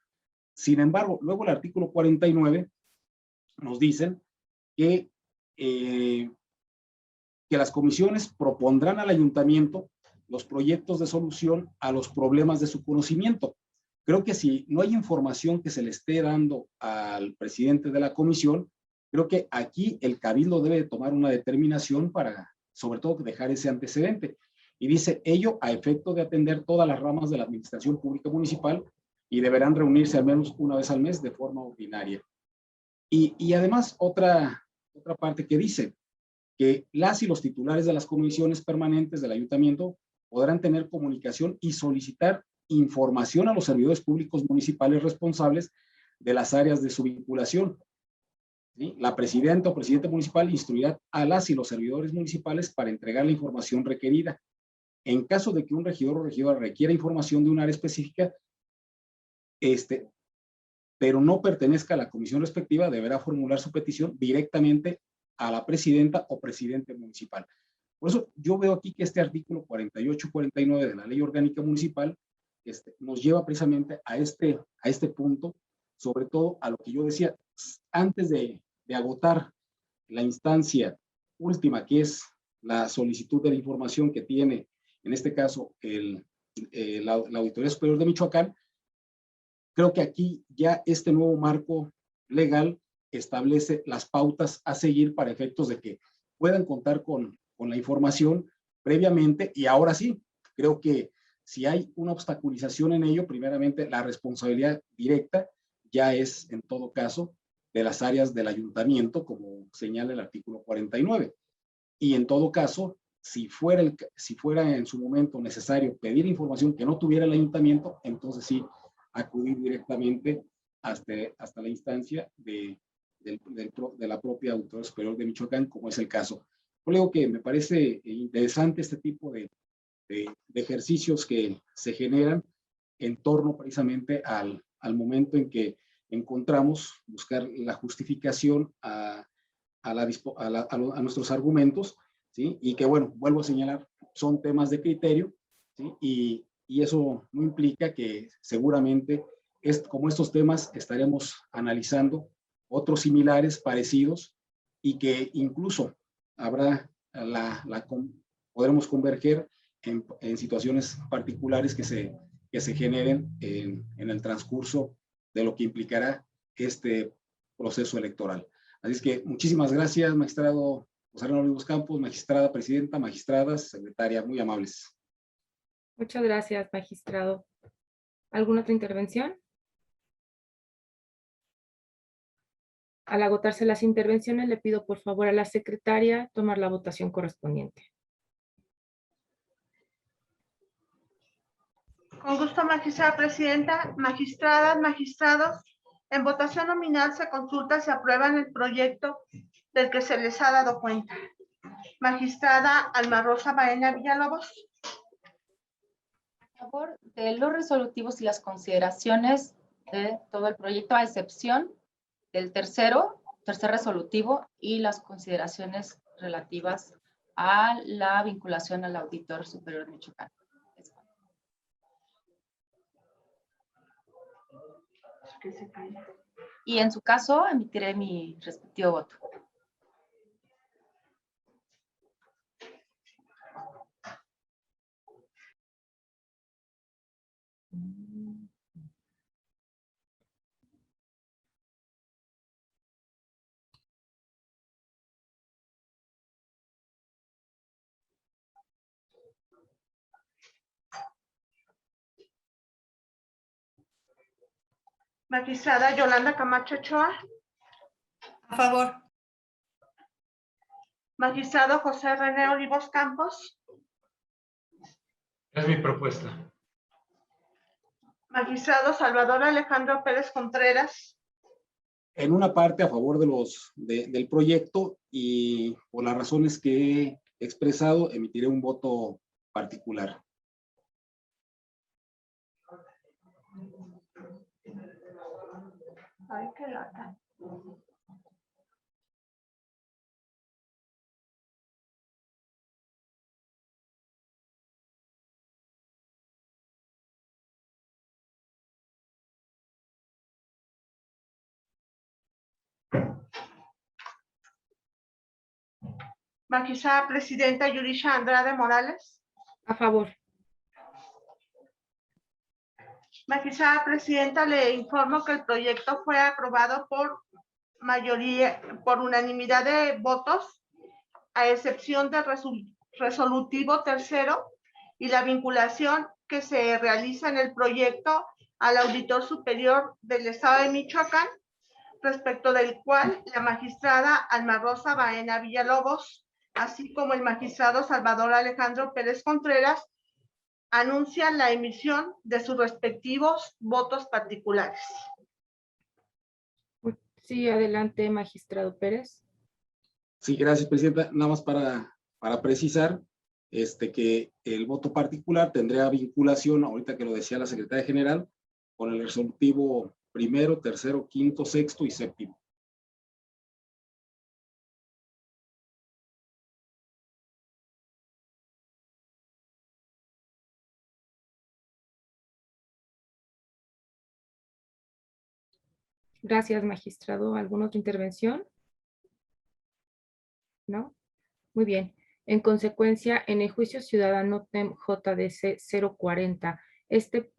Sin embargo, luego el artículo 49 nos dicen que las comisiones propondrán al ayuntamiento los proyectos de solución a los problemas de su conocimiento. Creo que si no hay información que se le esté dando al presidente de la comisión, creo que aquí el cabildo debe tomar una determinación para, sobre todo, dejar ese antecedente. Y dice, ello a efecto de atender todas las ramas de la administración pública municipal y deberán reunirse al menos una vez al mes de forma ordinaria. Y además, otra parte que dice que las y los titulares de las comisiones permanentes del ayuntamiento podrán tener comunicación y solicitar información a los servidores públicos municipales responsables de las áreas de su vinculación. ¿Sí? La presidenta o presidente municipal instruirá a las y los servidores municipales para entregar la información requerida. En caso de que un regidor o regidora requiera información de un área específica, pero no pertenezca a la comisión respectiva, deberá formular su petición directamente a la presidenta o presidente municipal. Por eso yo veo aquí que este artículo 48-49 de la Ley Orgánica Municipal nos lleva precisamente a este punto, sobre todo a lo que yo decía, antes de agotar la instancia última, que es la solicitud de la información que tiene, en este caso, la Auditoría Superior de Michoacán. Creo que aquí ya este nuevo marco legal establece las pautas a seguir para efectos de que puedan contar con la información previamente, y ahora sí, creo que si hay una obstaculización en ello, primeramente la responsabilidad directa ya es, en todo caso, de las áreas del ayuntamiento, como señala el artículo 49. Y en todo caso, si fuera en su momento necesario pedir información que no tuviera el ayuntamiento, entonces sí, acudir directamente hasta la instancia de la propia Auditoría Superior de Michoacán, como es el caso. Yo digo que me parece interesante este tipo de ejercicios que se generan en torno precisamente al momento en que encontramos buscar la justificación a nuestros argumentos, ¿sí? Y que, bueno, vuelvo a señalar, son temas de criterio, ¿sí? Y eso no implica que seguramente, como estos temas, estaremos analizando otros similares, parecidos, y que incluso podremos converger en situaciones particulares que se generen en el transcurso de lo que implicará este proceso electoral. Así es que muchísimas gracias, magistrado José Arnoldo Olivos Campos, magistrada presidenta, magistradas, secretaria, muy amables. Muchas gracias, magistrado. ¿Alguna otra intervención? Al agotarse las intervenciones, le pido por favor a la secretaria tomar la votación correspondiente. Con gusto, magistrada presidenta, magistradas, magistrados. En votación nominal se consulta si aprueban el proyecto del que se les ha dado cuenta. Magistrada Alma Rosa Baena Villalobos. A favor de los resolutivos y las consideraciones de todo el proyecto, a excepción del tercer resolutivo y las consideraciones relativas a la vinculación al Auditor Superior de Michoacán. Y en su caso, emitiré mi respectivo voto. Magistrada Yolanda Camacho Ochoa. A favor. Magistrado José René Olivos Campos. Es mi propuesta. Magistrado Salvador Alejandro Pérez Contreras. En una parte a favor del proyecto, y por las razones que he expresado, emitiré un voto particular. Ay, qué lata. Magistrada Presidenta Yurisha Andrade Morales. A favor. Magistrada Presidenta, le informo que el proyecto fue aprobado por mayoría, por unanimidad de votos, a excepción del resolutivo tercero y la vinculación que se realiza en el proyecto al Auditor Superior del Estado de Michoacán, respecto del cual la magistrada Alma Rosa Baena Villalobos, así como el magistrado Salvador Alejandro Pérez Contreras, anuncian la emisión de sus respectivos votos particulares. Sí, adelante, magistrado Pérez. Sí, gracias, presidenta. Nada más para precisar que el voto particular tendría vinculación, ahorita que lo decía la secretaria general, con el resolutivo primero, tercero, quinto, sexto y séptimo. Gracias, magistrado. ¿Alguna otra intervención? ¿No? Muy bien. En consecuencia, en el juicio ciudadano TEM JDC 040,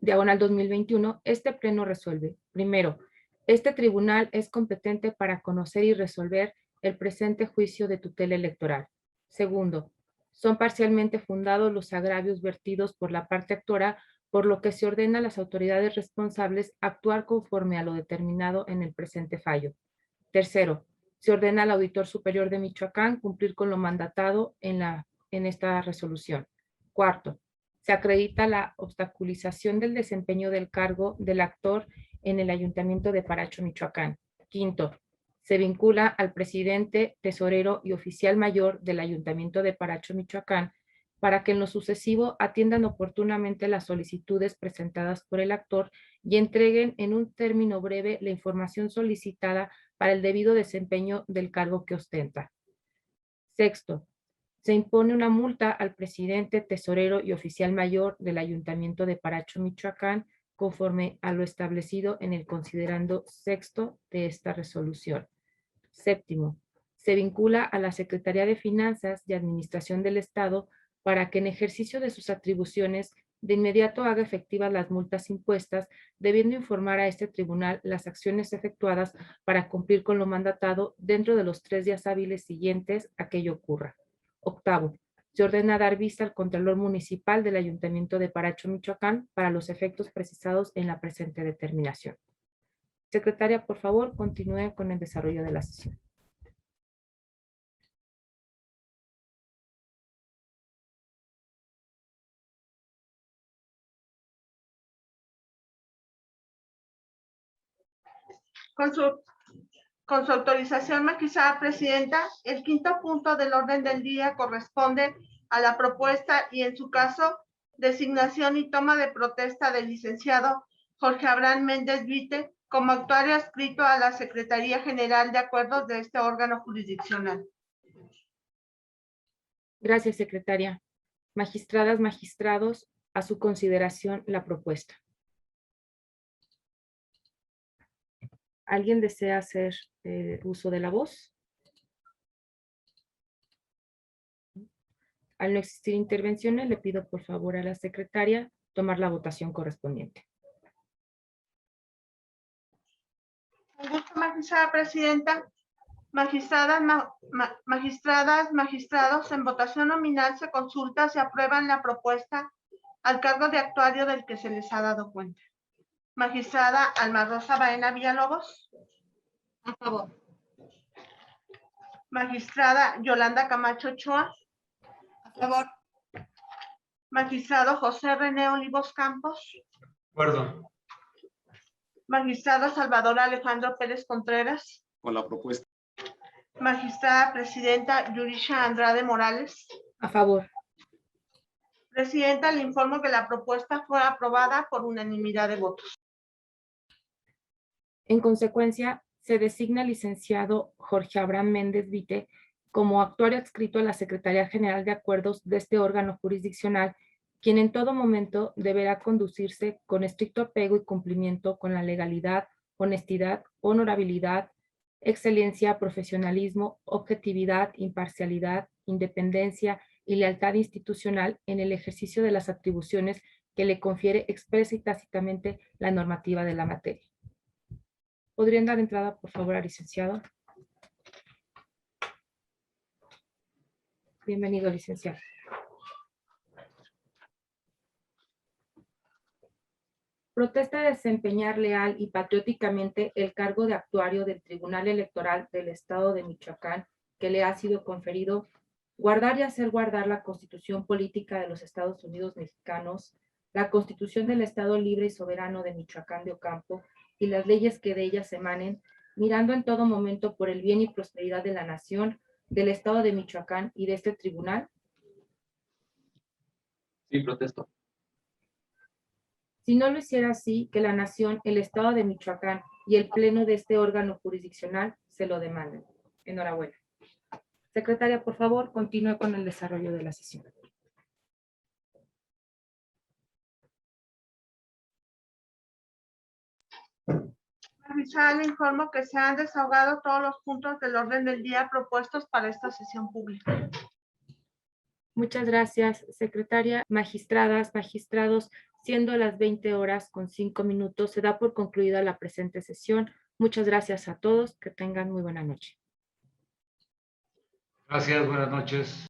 diagonal 2021, este pleno resuelve. Primero, este tribunal es competente para conocer y resolver el presente juicio de tutela electoral. Segundo, son parcialmente fundados los agravios vertidos por la parte actora, por lo que se ordena a las autoridades responsables actuar conforme a lo determinado en el presente fallo. Tercero, se ordena al Auditor Superior de Michoacán cumplir con lo mandatado en esta resolución. Cuarto, se acredita la obstaculización del desempeño del cargo del actor en el Ayuntamiento de Paracho, Michoacán. Quinto, se vincula al presidente, tesorero y oficial mayor del Ayuntamiento de Paracho, Michoacán, para que en lo sucesivo atiendan oportunamente las solicitudes presentadas por el actor y entreguen en un término breve la información solicitada para el debido desempeño del cargo que ostenta. Sexto, se impone una multa al presidente, tesorero y oficial mayor del Ayuntamiento de Paracho, Michoacán, conforme a lo establecido en el considerando sexto de esta resolución. Séptimo, se vincula a la Secretaría de Finanzas y Administración del Estado para que en ejercicio de sus atribuciones de inmediato haga efectivas las multas impuestas, debiendo informar a este tribunal las acciones efectuadas para cumplir con lo mandatado dentro de los 3 días hábiles siguientes a que ello ocurra. Octavo, se ordena dar vista al Contralor Municipal del Ayuntamiento de Paracho, Michoacán, para los efectos precisados en la presente determinación. Secretaria, por favor, continúe con el desarrollo de la sesión. Con su autorización, magistrada presidenta, el quinto punto del orden del día corresponde a la propuesta y, en su caso, designación y toma de protesta del licenciado Jorge Abraham Méndez Vite como actuario adscrito a la Secretaría General de Acuerdos de este órgano jurisdiccional. Gracias, secretaria. Magistradas, magistrados, a su consideración la propuesta. ¿Alguien desea hacer uso de la voz? Al no existir intervenciones, le pido por favor a la secretaria tomar la votación correspondiente. Con gusto, magistrada presidenta. Magistradas, magistradas, magistrados, en votación nominal se consulta si aprueban la propuesta al cargo de actuario del que se les ha dado cuenta. Magistrada Alma Rosa Baena Villalobos. A favor. Magistrada Yolanda Camacho Ochoa. A favor. Magistrado José René Olivos Campos. De acuerdo. Magistrado Salvador Alejandro Pérez Contreras. Con la propuesta. Magistrada presidenta Yurisha Andrade Morales. A favor. Presidenta, le informo que la propuesta fue aprobada por unanimidad de votos. En consecuencia, se designa al licenciado Jorge Abraham Méndez Vite como actuario adscrito a la Secretaría General de Acuerdos de este órgano jurisdiccional, quien en todo momento deberá conducirse con estricto apego y cumplimiento con la legalidad, honestidad, honorabilidad, excelencia, profesionalismo, objetividad, imparcialidad, independencia y lealtad institucional en el ejercicio de las atribuciones que le confiere expresa y tácitamente la normativa de la materia. ¿Podrían dar entrada, por favor, al licenciado? Bienvenido, licenciado. Protesta de desempeñar leal y patrióticamente el cargo de actuario del Tribunal Electoral del Estado de Michoacán que le ha sido conferido, guardar y hacer guardar la Constitución Política de los Estados Unidos Mexicanos, la Constitución del Estado Libre y Soberano de Michoacán de Ocampo y las leyes que de ellas emanen, mirando en todo momento por el bien y prosperidad de la nación, del Estado de Michoacán y de este tribunal. Sí, protesto. Si no lo hiciera así, que la nación, el Estado de Michoacán y el pleno de este órgano jurisdiccional se lo demanden. Enhorabuena. Secretaria, por favor, continúe con el desarrollo de la sesión. Magistrada, le informo que se han desahogado todos los puntos del orden del día propuestos para esta sesión pública. Muchas gracias, secretaria. Magistradas, magistrados, siendo las 20:05, se da por concluida la presente sesión. Muchas gracias a todos. Que tengan muy buena noche. Gracias, buenas noches.